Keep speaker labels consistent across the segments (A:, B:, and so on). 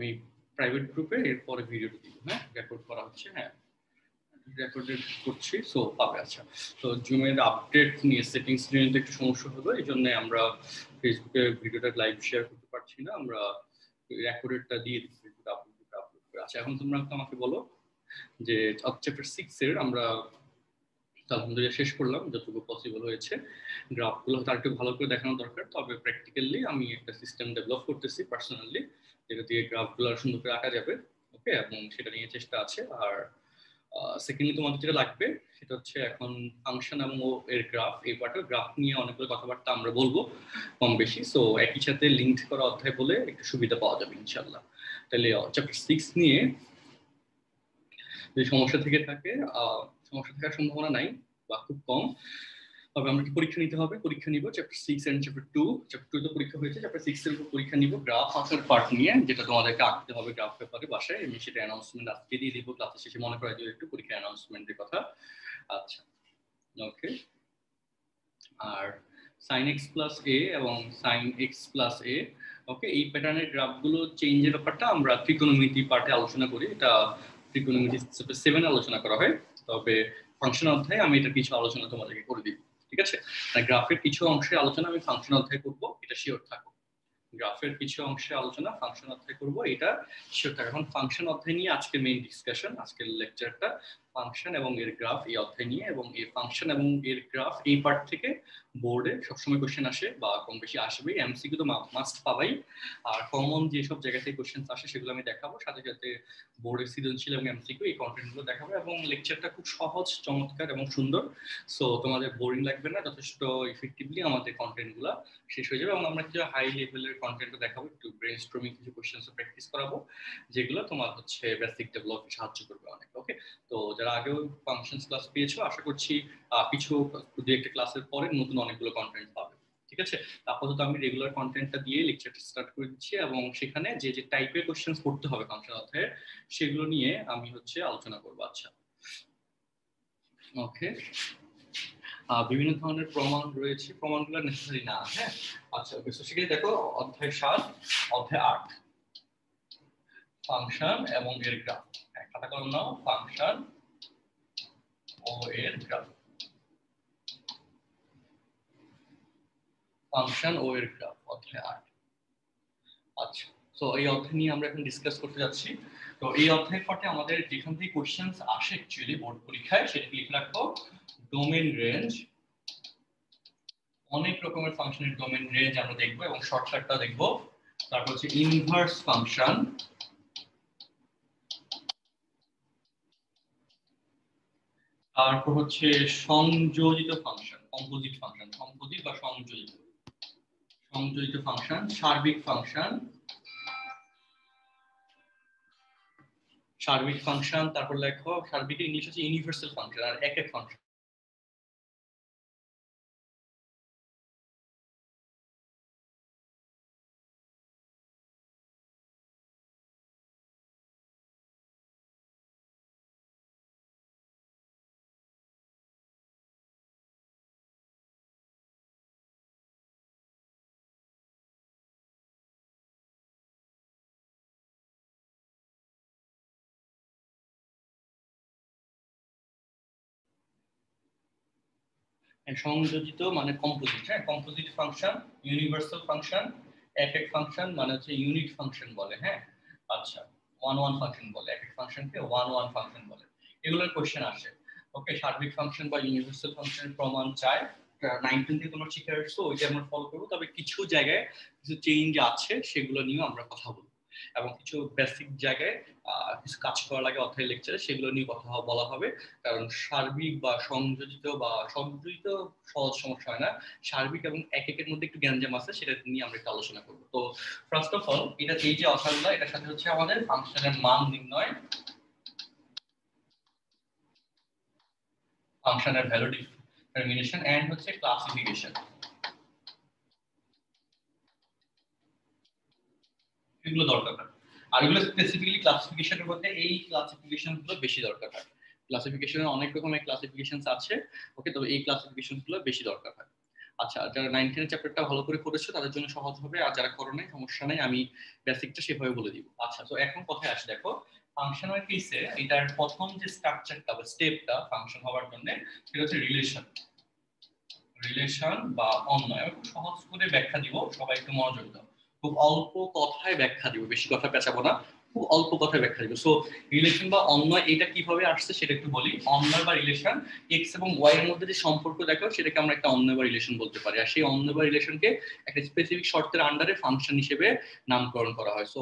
A: আমি প্রাইভেট গ্রুপে এরপরে ভিডিওটা দিব, হ্যাঁ রেকর্ড করা হচ্ছে, হ্যাঁ রেকর্ডেড করছি, সো পাবে। আচ্ছা, তো জুমের আপডেট নিয়ে সেটিংস নিয়ে একটু সমস্যা হলো, এই জন্য আমরা ফেসবুকে ভিডিওটা লাইভ শেয়ার করতে পারছি না, আমরা রেকর্ডেডটা দিয়ে দিচ্ছি ফেসবুকে আপলোড করে। আচ্ছা, এখন তোমরা আমাকে বলো যে চ্যাপ্টার 6 এর আমরা আলহামদুলিল্লাহ শেষ করলাম যতটুকু পসিবল হয়েছে। গ্রাফগুলো তার একটু ভালো করে দেখানো দরকার, তবে প্র্যাকটিক্যালি আমি একটা সিস্টেম ডেভেলপ করতেছি পার্সোনালি, যেটা দিয়ে গ্রাফগুলো সুন্দর করে আঁকা যাবে। ওকে, এবং সেটা নিয়ে চেষ্টা আছে। আর সেকেন্ডলি তোমাদের যেটা লাগবে সেটা হচ্ছে এখন ফাংশন এবং এর গ্রাফ, এই পার্টের গ্রাফ নিয়ে অনেকগুলো কথাবার্তা আমরা বলবো কম বেশি, সো একই সাথে লিঙ্ক করা অধ্যায় বলে একটু সুবিধা পাওয়া যাবে ইনশাল্লাহ। তাহলে চ্যাপ্টার 6 নিয়ে যদি সমস্যা থেকে থাকে, সমস্যা থাকার সম্ভাবনা নাই বা খুব কম, তবে আমরা পরীক্ষা নিতে হবে, পরীক্ষা নিব চ্যাপ্টার 6 এন্ড চ্যাপ্টার 2। চ্যাপ্টার 2 তো পরীক্ষা হয়েছে, চ্যাপ্টার 6 এর উপর পরীক্ষা নিব গ্রাফ আঁকার পার্ট নিয়ে, যেটা তোমাদেরকে আঁকতে হবে গ্রাফ পেপারে বাসায়। আমি সেটা অ্যানাউন্সমেন্ট আজকে দিয়ে দিব ক্লাসের শেষে, মনে করাই দিও একটু পরীক্ষা অ্যানাউন্সমেন্টের কথা। আচ্ছা, ওকে। আর sin x প্লাস a এবং sin x প্লাস a, ওকে, এই প্যাটার্নের গ্রাফগুলো চেঞ্জের ব্যাপারটা আমরা ত্রিকোণমিতি পার্টে আলোচনা করি, এটা ত্রিকোণমিতি 7 আলোচনা করা হয়, তবে ফাংশন অধ্যায়ে আমি এটা কিছু আলোচনা তোমাদেরকে করে দিব, ঠিক আছে? গ্রাফের কিছু অংশের আলোচনা আমি ফাংশন অধ্যায়ে করব, এটা শিওর থাকো। গ্রাফের কিছু অংশে আলোচনা ফাংশন অধ্যায় করব, এটা শিওর থাকো। এখন ফাংশন অধ্যায় নিয়ে আজকে মেইন ডিসকাশন, আজকের লেকচারটা ফাংশন এবং এর গ্রাফ এই অধ্যায় নিয়ে, এবং এই ফাংশন এবং এর গ্রাফ এই পার্ট থেকে বোর্ডে সবসময় কোশ্চেন আসে বা কম বেশি আসবেই, এমসিকিউ তো মাস্ট পাবাই। আর কমন যেসব জায়গা থেকে কোশ্চেন আসে সেগুলো আমি দেখাবো, সাথে সাথে বোর্ডের সৃজনশীল এবং এমসিকিউ এই কন্টেন্টগুলো দেখাবো, এবং লেকচারটা খুব সহজ, চমৎকার এবং সুন্দর, সো তোমাদের বোরিং লাগবে না, যথেষ্ট ইফেক্টিভলি আমাদের কন্টেন্টগুলো শেষ হয়ে যাবে। এবং আমরা কিছু হাই লেভেলের কন্টেন্ট দেখাবো, একটু ব্রেনস্টর্মিং কিছু কোশ্চেন্স প্র্যাকটিস করাবো, যেগুলো তোমার হচ্ছে বেসিক ডেভেলপে সাহায্য করবে অনেক। ওকে, তো যারা আগেও ফাংশনস ক্লাস পেয়েছো, আশা করছি কিছু দুই একটা ক্লাসের পরে নতুন অনেকগুলো কন্টেন্ট পাবে, ঠিক আছে? আপাতত আমি রেগুলার কন্টেন্টটা দিয়ে লেকচারটা স্টার্ট করে দিচ্ছি, এবং সেখানে যে যে টাইপের কোশ্চেন্স পড়তে হবে ফাংশন অধ্যায়ে সেগুলো নিয়ে আমি হচ্ছে আলোচনা করবো। আচ্ছা, ওকে। বিভিন্ন ধরনের প্রমাণ রয়েছে, প্রমাণগুলো নেসেসারি না, হ্যাঁ। আচ্ছা, ওকে, সো সেখানে দেখো অধ্যায় 7 অধ্যায় 8 ফাংশন এবং এর গ্রাফ, খাতা কলম নাও, ফাংশন ও এর গ্রাফ, ফাংশন ও এর গ্রাফ অধ্যায় 8। আচ্ছা, সো এই অধ্যায় নিয়ে আমরা এখন ডিসকাস করতে যাচ্ছি। তো এই অধ্যায়ের পরে আমাদের যেখান থেকে কোশ্চেন্স আসে অ্যাকচুয়ালি বোর্ড পরীক্ষায়, সেটা লিখে রাখবো ডোমেইন রেঞ্জ। অনেক রকমের ফাংশনের ডোমেইন রেঞ্জ আমরা দেখবো, এবং শর্টকাটটা দেখবো। তারপর হচ্ছে ইনভার্স ফাংশন, তারপর হচ্ছে সংযোজিত ফাংশন, কম্পোজিট ফাংশন, কম্পোজিট বা সংযোজিত, সংযোজিত ফাংশন, সার্বিক ফাংশন, সার্বিক ফাংশন, তারপর লেখো সার্বিকের ইংলিশ হচ্ছে ইউনিভার্সাল ফাংশন, আর এক এক ফাংশন সংযোজিত মানে কম্পোজিট, হ্যাঁ, কম্পোজিট ফাংশন, ইউনিভার্সাল ফাংশন, এক এক ফাংশন মানে হচ্ছে ইউনিট ফাংশন বলে, হ্যাঁ। আচ্ছা, ওয়ান ওয়ান ফাংশন বলে, এক এক ফাংশনকে ওয়ান ওয়ান ফাংশন বলে, এগুলোর কোশ্চেন আসে। ওকে, সার্বিক ফাংশন বা ইউনিভার্সাল ফাংশনের প্রমাণ চায়, 9 থেকে তোমরা শিখে আসছো, ওইটা আমরা ফলো করবো, তবে কিছু জায়গায় কিছু চেঞ্জ আছে, সেগুলো নিয়েও আমরা কথা বলবো, এবং কিছু বেসিক জায়গায় কিছু কাজ করা লাগে অধ্যায় লেকচারে, সেগুলো নিয়ে কথা বলা হবে। কারণ সার্বিক বা সংযোজিত সহজ সমস্যা হয় না, সার্বিক এবং এক একের মধ্যে একটু গ্যাঞ্জাম আছে, সেটা নিয়ে আমরা একটু আলোচনা করবো। তো ফার্স্ট অফ অল, এটা এই যে অধ্যায়গুলো, এটার সাথে হচ্ছে আমাদের ফাংশনের মান নির্ণয়, ফাংশনের ভ্যালু ডিটারমিনেশন, এন্ড হচ্ছে ক্লাসিফিকেশন, এগুলো দরকার হয়। আর এগুলো স্পেসিফিক্যালি ক্লাসিফিকেশনের মধ্যে এই ক্লাসিফিকেশন গুলো বেশি দরকার হয়। ক্লাসিফিকেশনের অনেক রকমের ক্লাসিফিকেশনস আছে, ওকে, তবে এই ক্লাসিফিকেশন গুলো বেশি দরকার হয়। আচ্ছা, যারা 9-10 চ্যাপ্টারটা ভালো করে করেছো তাদের জন্য সহজ হবে, আর যারা করো নাই সমস্যা নাই, আমি বেসিকটা সেভাবে বলে দিব। আচ্ছা, তো এখন কোথায় আসে দেখো, ফাংশনের কেসে এটার প্রথম যে স্ট্রাকচারটা বা স্টেপটা ফাংশন হওয়ার জন্য সেটা হচ্ছে রিলেশন বা অন্যয়। খুব সহজ করে ব্যাখ্যা দিব, সবাই একটু মনোযোগ দাও। খুব অল্প কথায় ব্যাখ্যা দিব, বেশি কথা পেঁচাবো না, খুব অল্প কথায় ব্যাখ্যা দিব। সো রিলেশন বা অন্যয় এটা কিভাবে আসছে সেটা একটু বলি। অন্যয় বা রিলেশন, এক্স এবং ওয়াই এর মধ্যে যে সম্পর্ক দেখো সেটাকে আমরা একটা অন্যয় বা রিলেশন বলতে পারি। আর সেই অন্যয় বা রিলেশনকে একটা স্পেসিফিক শর্তের আন্ডারে ফাংশন হিসেবে নামকরণ করা হয়। সো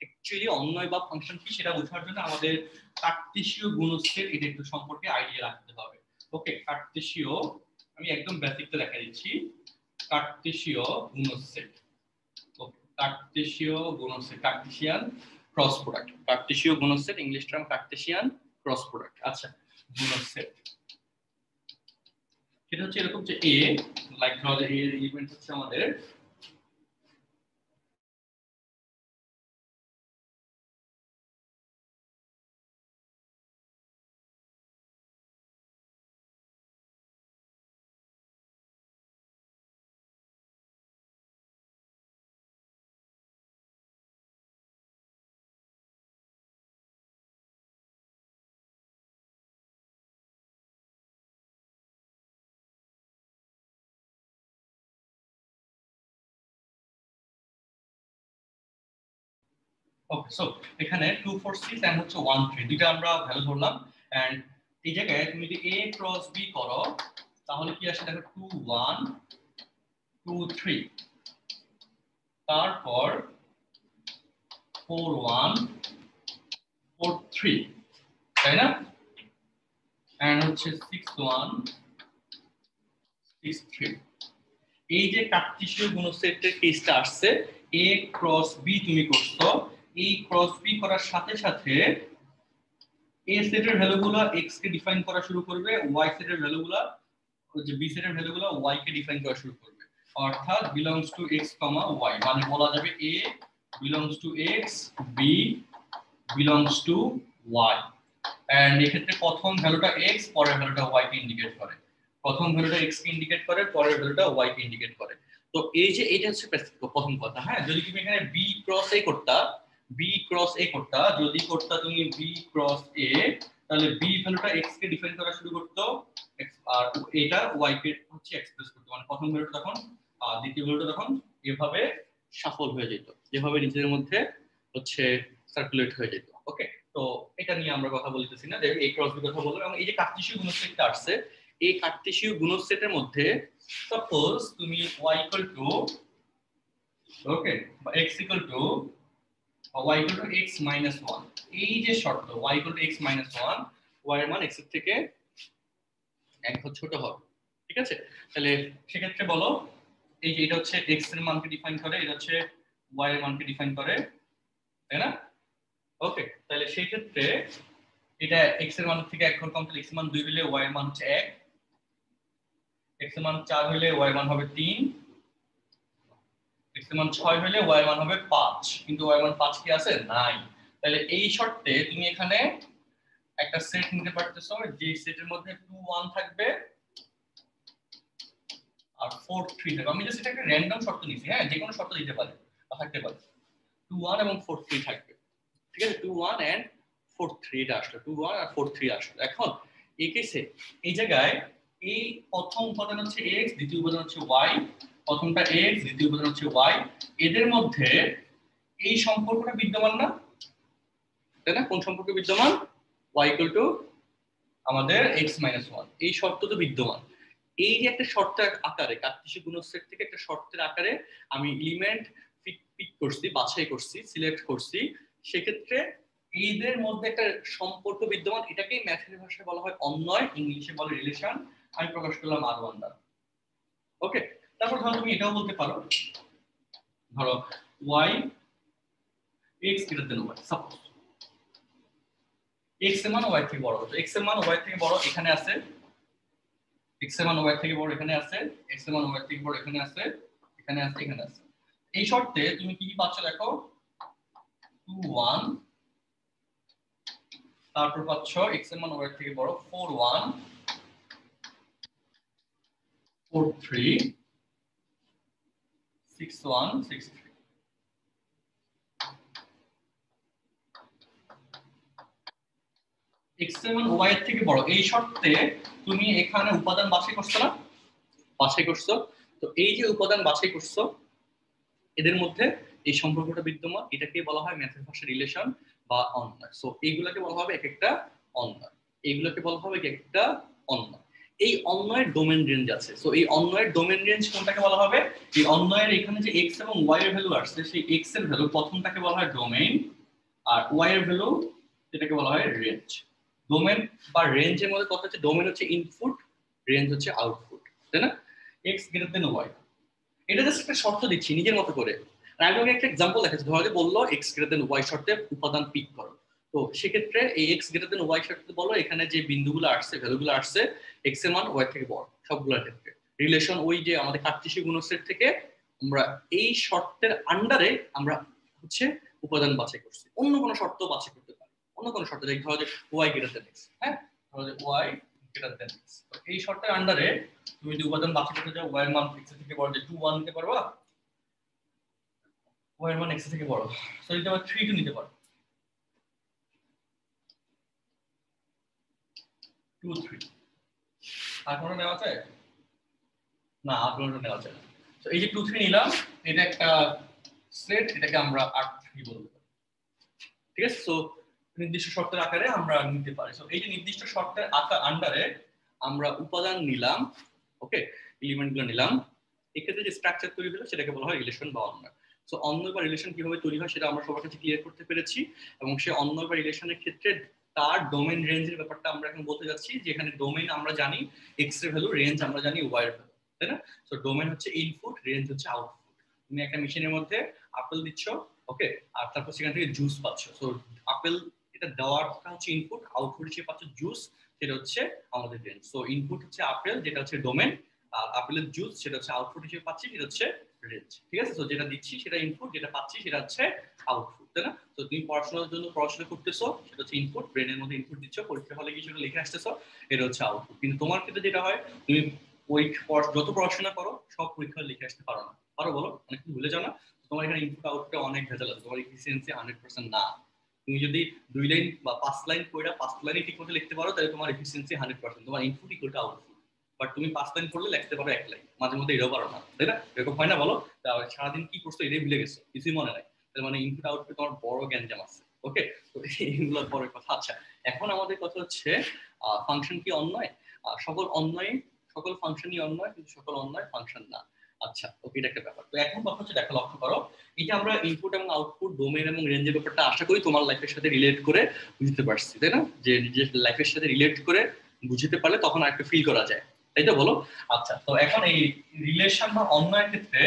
A: অ্যাকচুয়ালি অন্যয় বা ফাংশন কি সেটা বোঝার জন্য আমাদের কার্টেসীয় গুণস্থের এটা একটু সম্পর্কে আইডিয়া রাখতে হবে। ওকে, কার্টেসীয়, আমি একদম বেসিকটা দেখা দিচ্ছি। কার্টেসীয় গুণস্থের, ওকে, কার্টেসীয় গুণস্থের, কার্টেসিয়ান ক্রস প্রোডাক্ট। কার্টেসীয় গুণস্থের English term Cartesian cross product. আচ্ছা, গুণস্থের এটা হচ্ছে এরকম যে এ, লাইক ধরো এর এলিমেন্ট হচ্ছে আমাদের ওকে। সো এখানে 2 4 6 এন্ড হচ্ছে 1 3 দুইটা আমরা ভ্যালু ধরলাম। এন্ড এই জায়গায় তুমি যদি a ক্রস b করো তাহলে কি আসে দেখো 2 1 2 3, তারপর 4 1 4 3, তাই না? এন্ড হচ্ছে 6 1 6 3। এই যে কার্টেসীয় গুণসেটের কেসটা আসছে, a ক্রস b তুমি করছো, এই ক্রস b করার সাথে সাথে a সেটের ভ্যালুগুলো x কে ডিফাইন করা শুরু করবে, y সেটের ভ্যালুগুলো, যে b সেটের ভ্যালুগুলো y কে ডিফাইন করা শুরু করবে। অর্থাৎ বিলংস টু x, y, মানে বলা যাবে a belongs to x, b belongs to y। And এই ক্ষেত্রে প্রথম ভ্যালুটা x, পরের ভ্যালুটা y কে ইন্ডিকেট করে। প্রথম ভ্যালুটা x কে ইন্ডিকেট করে, পরের ভ্যালুটা y কে ইন্ডিকেট করে। তো এই যে এটা হচ্ছে প্রথম কথা। হ্যাঁ, যদি তুমি এখানে b ক্রস a করতা, যদি করতা তুমি b ক্রস a, তাহলে b ভ্যালুটা x কে ডিফাইন করা শুরু করতো, আর এটা y কে হচ্ছে এক্সপ্রেস করতো। মানে প্রথম ভ্যালুটা তখন দ্বিতীয় ভ্যালুটা তখন এভাবে শাফল হয়ে যেত, যেভাবে নিজের মধ্যে হচ্ছে সার্কুলেট হয়ে যেত। ওকে, তো এটা নিয়ে আমরা কথা বলতেছি না, যে a ক্রস b কথা বলবো। এবং এই যে কার্টেসীয় গুণসেটটা আসছে, এই কার্টেসীয় গুণসেটের মধ্যে সাপোজ তুমি y ইকুয়াল টু, ওকে, বা x equal to y equal to x minus 1, এই যে শর্ত y equal to x minus 1, y এর মান x এর থেকে এক ছোট হবে, ঠিক আছে? তাহলে সেক্ষেত্রে বলো, এই যে এটা হচ্ছে x এর মানকে ডিফাইন করে, এটা হচ্ছে y এর মানকে ডিফাইন করে, তাই না? ওকে, তাহলে সেই ক্ষেত্রে এটা x এর মান থেকে এক ঘর কম, তাহলে x এর মান 2 হলে y এর মান হচ্ছে 1, x এর মান 4 হলে y এর মান হবে 3, x এর মান 6 হলে y এর মান হবে 5, কিন্তু y এর মান 5 কি আছে? নাই। তাহলে এই শর্তে তুমি এখানে একটা সেট নিতে পারতেছো, যে সেটের মধ্যে 2 1 থাকবে আর 4 3 থাকবে। আমি জাস্ট এটা একটা র‍্যান্ডম শর্ত নিছি, হ্যাঁ, যে কোনো শর্ত দিতে পারে বা থাকতে পারে। 2 1 এবং 4 3 থাকবে, ঠিক আছে? 2 1 এন্ড 4 3 এটা আসলো, 2 1 আর 4 3 আসলো। এখন এই কেসে এই জায়গায় এই প্রথম উপাদান হচ্ছে x, দ্বিতীয় উপাদান হচ্ছে y, প্রথমটা x, দ্বিতীয় উপাদান হচ্ছে y, এদের মধ্যে এই সম্পর্কটা বিদ্যমান না, তাই না? কোন সম্পর্ক বিদ্যমান? y ইকুয়াল টু আমাদের x মাইনাস 1, এই শর্ত তো বিদ্যমান। এই যে একটা শর্তের আকারে, কার্টেসীয় গুণসেট থেকে একটা শর্তের আকারে আমি এলিমেন্ট পিক করছি, বাছাই করছি, সিলেক্ট করছি, সেক্ষেত্রে এদের মধ্যে একটা সম্পর্ক বিদ্যমান, এটাকেই ম্যাথের ভাষায় বলা হয় অন্যয়, ইংলিশে বলে রিলেশন। আমি প্রকাশ করলাম R1 দ্বারা। ওকে, তারপর ধরো তুমি এটাও বলতে পারো, ধরো y x greater than y, suppose x এর মান y থেকে বড়, তো x এর মান y থেকে বড় এখানে আছে, x এর মান y থেকে বড় এখানে আছে, x এর মান y থেকে বড় এখানে আছে, এখানে আছে, এখানে আছে। এই শর্তে তুমি কি কি পাচ্ছ দেখো, 2 1, তারপর পাচ্ছ x এর মান y থেকে বড় 4 1 4 3 6 1 6 3। x এর মান y এর থেকে বড় এই শর্তে তুমি এখানে উপাদান বাছাই করছো না, বাছাই করছো। তো এই যে উপাদান বাছাই করছো এদের মধ্যে এই সম্পর্কটা বিদ্যমান, এটাকে বলা হয় ম্যাথের ভাষায় রিলেশন বা অন্বয়। সো এইগুলোকে বলা হবে এক একটা অন্বয়, এইগুলোকে বলা হবে এক একটা অন্বয়। এই অন্বয়ের ডোমেন রেঞ্জ আছে। সো এই অন্বয়ের ডোমেন রেঞ্জ কোনটাকে বলা হবে? এই অন্বয়ের এখানে যে x এবং y এর ভ্যালু আসছে সেই x এর ভ্যালু প্রথমটাকে বলা হয় ডোমেইন, আর y এর ভ্যালু যেটাকে বলা হয় রেঞ্জ। ডোমেন বা রেঞ্জের মধ্যে কথা হচ্ছে ডোমেন হচ্ছে ইনপুট, রেঞ্জ হচ্ছে আউটপুট, তাই না? x গ্রেটার দেন y, এটা জাস্ট একটা শর্ত দিচ্ছি নিজের মতো করে। আর আমি একটা এক্সাম্পল দেখাচ্ছি। ধরো যে বললো x গ্রেটার দেন y শর্তে উপাদান পিক করো, তো সেক্ষেত্রে এই x গ্রেটার দেন y শর্তে বলো এখানে যে বিন্দুগুলো আসছে ভ্যালুগুলো আসছে x এর মান y থেকে বড় সবগুলোর ক্ষেত্রে রিলেশন ওই যে আমাদের কার্টেসীয় গুণসেট থেকে আমরা এই শর্তের আন্ডারে আমরা হচ্ছে উপাদান বাছাই করছি। অন্য কোনো শর্ত বাছাই করতে পারি, অন্য কোনো শর্ত ধরো যে y গ্রেটার দেন x, হ্যাঁ ধরো যে y গ্রেটার দেন x, তো এই শর্তের আন্ডারে তুমি যদি উপাদান বাছাই করতে চাও y এর মান x এর থেকে বড় যে 2 1 নিতে পারবা, y এর মান x এর থেকে বড় সো যদি আবার 3 2 নিতে পারো, 2 3 আর কোনো নেওয়া যায় না, আর কোনো নেওয়া যায় না। তো এই যে 2 3 নিলাম, এটা একটা সেট, এটাকে আমরা R3 বলতে পারি, ঠিক আছে? সো নির্দিষ্ট শর্তের আকারে আমরা নিতে পারি। সো এই যে নির্দিষ্ট শর্তের আন্ডারে আমরা উপাদান নিলাম, ওকে এলিমেন্টগুলো নিলাম, এক্ষেত্রে যে স্ট্রাকচার তৈরি হলো সেটাকে বলা হয় রিলেশন বা অন্বয়। সো অন্বয় বা রিলেশন কিভাবে তৈরি হয় সেটা আমরা সবার কাছে ক্লিয়ার করতে পেরেছি, এবং সেই অন্বয় বা রিলেশনের ক্ষেত্রে তার ডোমেন রেঞ্জের ব্যাপারটা আমরা এখন বলতে যাচ্ছি, যে এখানে ডোমেন আমরা জানি এক্স এর ভ্যালু, রেঞ্জ আমরা জানি ওয়াই এর ভ্যালু, তাই না? সো ডোমেন হচ্ছে ইনপুট, রেঞ্জ হচ্ছে আউটপুট। তুমি একটা মেশিনের মধ্যে আপেল দিচ্ছ, ওকে, আর তারপর সেখান থেকে জুস পাচ্ছ। সো আপেল এটা দেওয়ারটা হচ্ছে ইনপুট, আউটপুট হিসেবে পাচ্ছ জুস, সেটা হচ্ছে আমাদের রেঞ্জ। সো ইনপুট হচ্ছে আপেল যেটা হচ্ছে ডোমেন, আর আপেলের জুস সেটা হচ্ছে আউটপুট হিসেবে পাচ্ছি, সেটা হচ্ছে রেঞ্জ, ঠিক আছে? তো যেটা দিচ্ছি সেটা ইনপুট, যেটা পাচ্ছি সেটা হচ্ছে আউটপুট, তাই না? তো তুমি পড়াশোনার জন্য পড়াশোনা করতেছো সেটা হচ্ছে ইনপুট, ব্রেনের মধ্যে ইনপুট দিচ্ছ, পরীক্ষা হলে কিছু লিখে আসতেছো, এটা হচ্ছে আউটপুট। কিন্তু তোমার ক্ষেত্রে যেটা হয়, তুমি ওই যত পড়াশোনা করো সব পরীক্ষা লিখে আসতে পারো না, পারো বলো? অনেক কিছু ভুলে যাও না? তোমার এখানে ইনপুট আউটপুটে অনেক ভেজাল আছে, তোমার এফিসিয়েন্সি 100% না। তুমি যদি 2 লাইন বা 5 লাইন পড়া 5 লাইনই ঠিক মতো লিখতে পারো তাহলে তোমার এফিসিয়েন্সি 100%, তোমার input equal to output. But তুমি 5 লাইন পড়লে লিখতে পারো 1 লাইন, মাঝে মধ্যে এটাও পারো না, তাই না? এরকম হয় না বলো? সারাদিন কি করছো এটাই ভুলে গেছো, কিছুই মনে নাই, তার মানে ইনপুট আউটপুট তোমার বড় গ্যাঞ্জাম আছে, ওকে? তো এইগুলো পরের কথা। আচ্ছা, এখন আমাদের কথা হচ্ছে ফাংশন কি অন্যয়? সকল অন্যয়, সকল ফাংশনই অন্যয়, কিন্তু সকল অন্যয় ফাংশন না। আচ্ছা, ওকে, এটা একটা ব্যাপার। তো এখন কথা হচ্ছে দেখো, লক্ষ্য করো, এই যে আমরা ইনপুট এবং আউটপুট, ডোমেন এবং রেঞ্জের ব্যাপারটা আশা করি তোমার লাইফের সাথে রিলেট করে বুঝতে পারছি, তাই না? যে নিজের লাইফের সাথে রিলেট করে বুঝতে পারলে তখন আরেকটু ফিল করা যায়, তাই তো বলো? আচ্ছা, তো এখন এই রিলেশন বা অন্যয়ের ক্ষেত্রে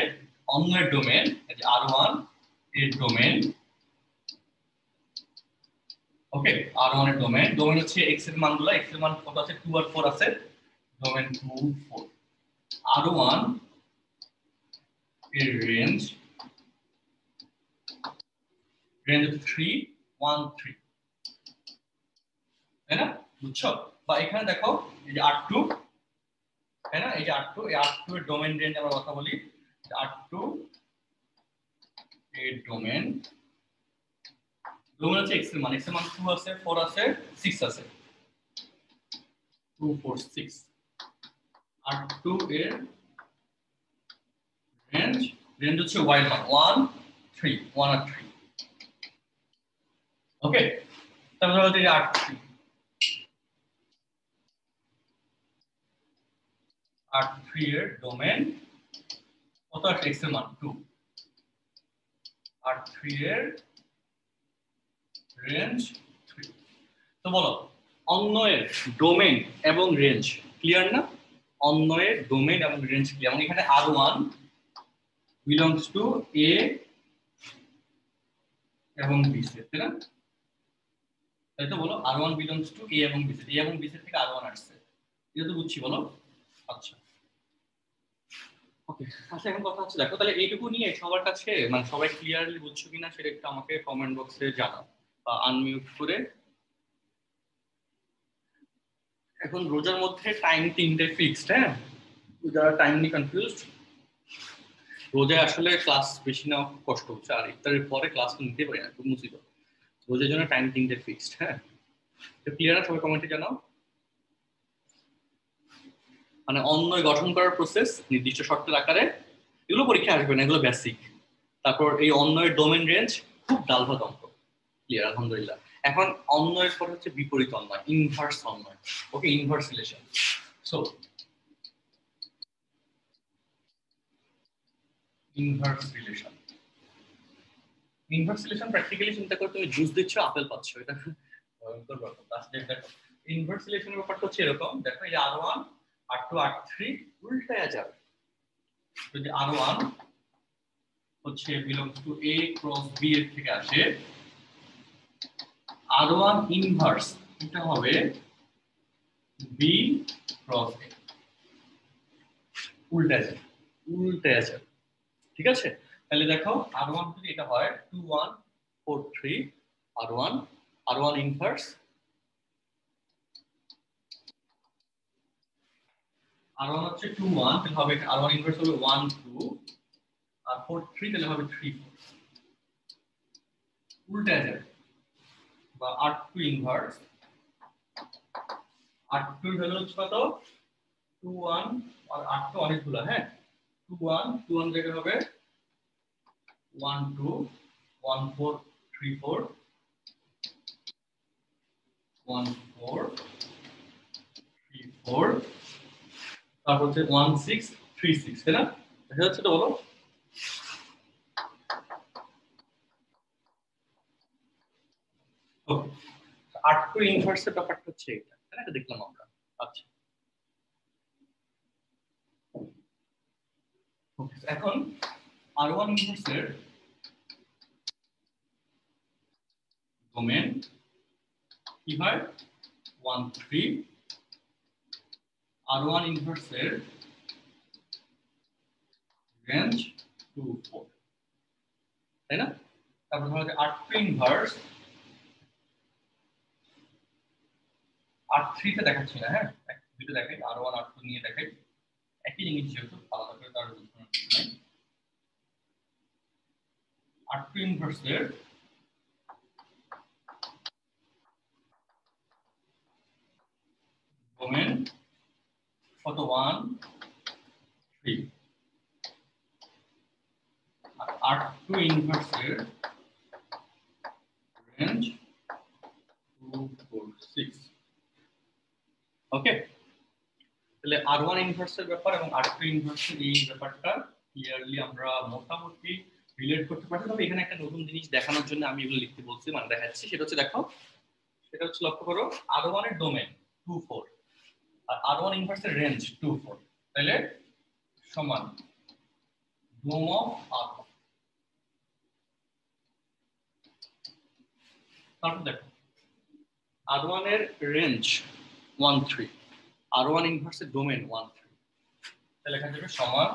A: অন্যয়ের ডোমেন, এই যে R1 এর ডোমেন, ওকে, R1 এর ডোমেন, ডোমেন হচ্ছে x এর মানগুলো, x এর মান কত আছে? 2 আর 4 আছে, ডোমেন 2 4। R1 এর রেঞ্জ, রেঞ্জ 3 1 3, তাই না? বুঝছো? বা এখানে দেখো এই যে R2, তাই না? এই যে R2, এই R2 এর ডোমেন রেঞ্জ আমরা কথা বলি, R2 এর ডোমেন, ডোমেন হচ্ছে x এর মান, x এর মান 2 আছে 4 আছে 6 আছে, 2 4 6। R2 এর রেঞ্জ, রেঞ্জ হচ্ছে y এর মান 1 3, 1 আর 3, ওকে? তারপরে হচ্ছে R3, R3 এর ডোমেন কত আছে? x এর মান 2, R3 এর রেঞ্জ 3। তো বলো, অন্যয়ের ডোমেন এবং রেঞ্জ ক্লিয়ার না? অন্যয়ের ডোমেন এবং রেঞ্জ ক্লিয়ার। এবং এখানে R1 বিলংস টু A এবং B সেট, তাই না? তাই তো বলো, R1 বিলংস টু A এবং B সেট, A এবং B সেট থেকে R1 আসছে, এটা তো বুঝছি বলো? আচ্ছা, ওকে। আচ্ছা, এখন কথা হচ্ছে দেখো, তাহলে এইটুকু নিয়ে সবার কাছে মানে সবাই ক্লিয়ারলি বুঝছো কিনা সেটা একটু আমাকে কমেন্ট বক্সে জানাও বা আনমিউট করে। এখন রোজার মধ্যে টাইম 3টে ফিক্সড, হ্যাঁ? যারা টাইম নিয়ে কনফিউজড, রোজায় আসলে ক্লাস বেশি নেওয়া খুব কষ্ট হচ্ছে, আর ইফতারের পরে ক্লাস নিতে পারি না, খুব মুসিবত। রোজার জন্য টাইম 3টে ফিক্সড, হ্যাঁ? তো ক্লিয়ার না সবাই কমেন্টে জানাও। মানে অন্বয় গঠন করার প্রসেস নির্দিষ্ট শর্তের আকারে, এগুলো পরীক্ষা আসবে না, এগুলো বেসিক। তারপর এই অন্বয়ের ডোমেন রেঞ্জ খুব ডাল ভাত অঙ্ক, ক্লিয়ার আলহামদুলিল্লাহ। এখন অন্বয়ের পর হচ্ছে বিপরীত অন্বয়, ইনভার্স অন্বয়। Okay, inverse relation. So inverse relation, inverse relation practically চিন্তা করে তুমি জুস দিচ্ছ আপেল পাচ্ছ, এটা ভয়ঙ্কর ব্যাপার। তাহলে দেখো ইনভার্স রিলেশনের ব্যাপারটা হচ্ছে এরকম, দেখো এই R1 R2 R3 উল্টায়া যাবে। যদি R1 হচ্ছে belongs to A cross B এর থেকে আসে, R1 ইনভার্স এটা হবে B ক্রস A, উল্টায়া যাবে, উল্টায়া যাবে। ঠিক আছে, তাহলে দেখো R1 যদি এটা হয় 2 1 4 3 R1 ইনভার্স R1 হচ্ছে 2 1, তাহলে হবে R1 ইনভার্স হবে 1 2, আর 4 3 তাহলে হবে 3 4, উল্টা যাবে। বা R2 ইনভার্স, R2 হলো হচ্ছে কত 2 1, আর R2 অনেকগুলো, হ্যাঁ 2 1 জায়গায় হবে 1 2 1 4 3 4 1 4 3 4, তারপর হচ্ছে 1 6 3 6, তাই না? দেখা যাচ্ছে তো, বলো। ওকে, R2 ইনভার্সের ব্যাপারটা হচ্ছে এটা, তাই না? এটা দেখলাম আমরা। আচ্ছা, এখন R1 ইনভার্সের ডোমেন কি হয় 1 3, R1 ইনভার্সের রেঞ্জ 2 4, তাই না? তারপর ধরো R2 ইনভার্স, R3 তে দেখাচ্ছি না, হ্যাঁ দুটো দেখাই, R1 R2 নিয়ে দেখাই, একই জিনিস যেহেতু আলাদা করে তার বুঝানোর কিছু নাই। R2 ইনভার্সের ডোমেন কত 1 3, আর R2 ইনভার্সের রেঞ্জ 2 4 6। ওকে, তাহলে R1 ইনভার্সের ব্যাপার এবং R2 ইনভার্সের এই ব্যাপারটা ক্লিয়ারলি আমরা মোটামুটি রিলেট করতে পারছি। তবে এখানে একটা নতুন জিনিস দেখানোর জন্য আমি এগুলো লিখতে বলছি, মানে দেখাচ্ছি। সেটা হচ্ছে দেখো, সেটা হচ্ছে লক্ষ্য করো R1 এর ডোমেন 2 4 আর R1 ইনভার্সের রেঞ্জ 2 4, তাহলে সমান ডোম অফ R1। তারপর দেখো R1 এর রেঞ্জ 1 3, R1 ইনভার্সের ডোমেন 1 3, তাহলে এখানে যাবে সমান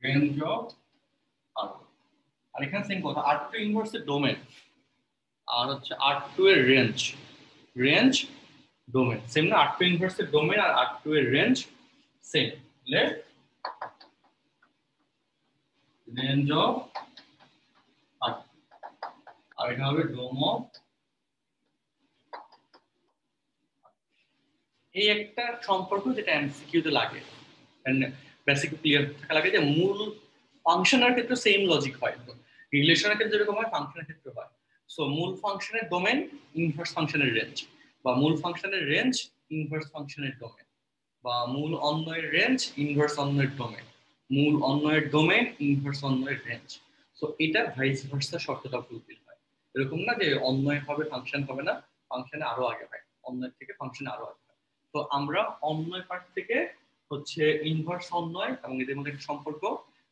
A: রেঞ্জ অফ R1। আর এখানে সেম কথা, R2 ইনভার্সের ডোমেন আর হচ্ছে R2 এর রেঞ্জ ডোমেন সেম না, R2 ইনভার্সের ডোমেন আর R2 এর রেঞ্জ সেম, তাহলে রেঞ্জ অফ R2, আর এটা হবে ডোম অফ। এই একটা সম্পর্ক যেটা এমসিকিউ তে লাগে, বেসিক ক্লিয়ার থাকা লাগে, যে মূল ফাংশনের ক্ষেত্রে সেম লজিক হয়, রিলেশনের ক্ষেত্রে যেরকম হয় ফাংশনের ক্ষেত্রে হয়। সো মূল ফাংশনের ডোমেন ইনভার্স ফাংশনের রেঞ্জ, বা মূল ফাংশনের রেঞ্জ ইনভার্স ফাংশনের ডোমেন, বা মূল অন্বয়ের রেঞ্জ ইনভার্স অন্বয়ের ডোমেন, মূল অন্বয়ের ডোমেন ইনভার্স অন্বয়ের রেঞ্জ। সো এটা ভাইস ভার্সা শর্তটা ফুলফিল হয়। এরকম না যে অন্বয় হবে ফাংশন হবে না, ফাংশনে আরো আগে হয়, অন্বয় থেকে ফাংশনে আরো আগে হয়। তো আমরা অন্বয় পার্ট থেকে হচ্ছে ইনভার্স অন্বয় এবং এদের মধ্যে একটা সম্পর্ক,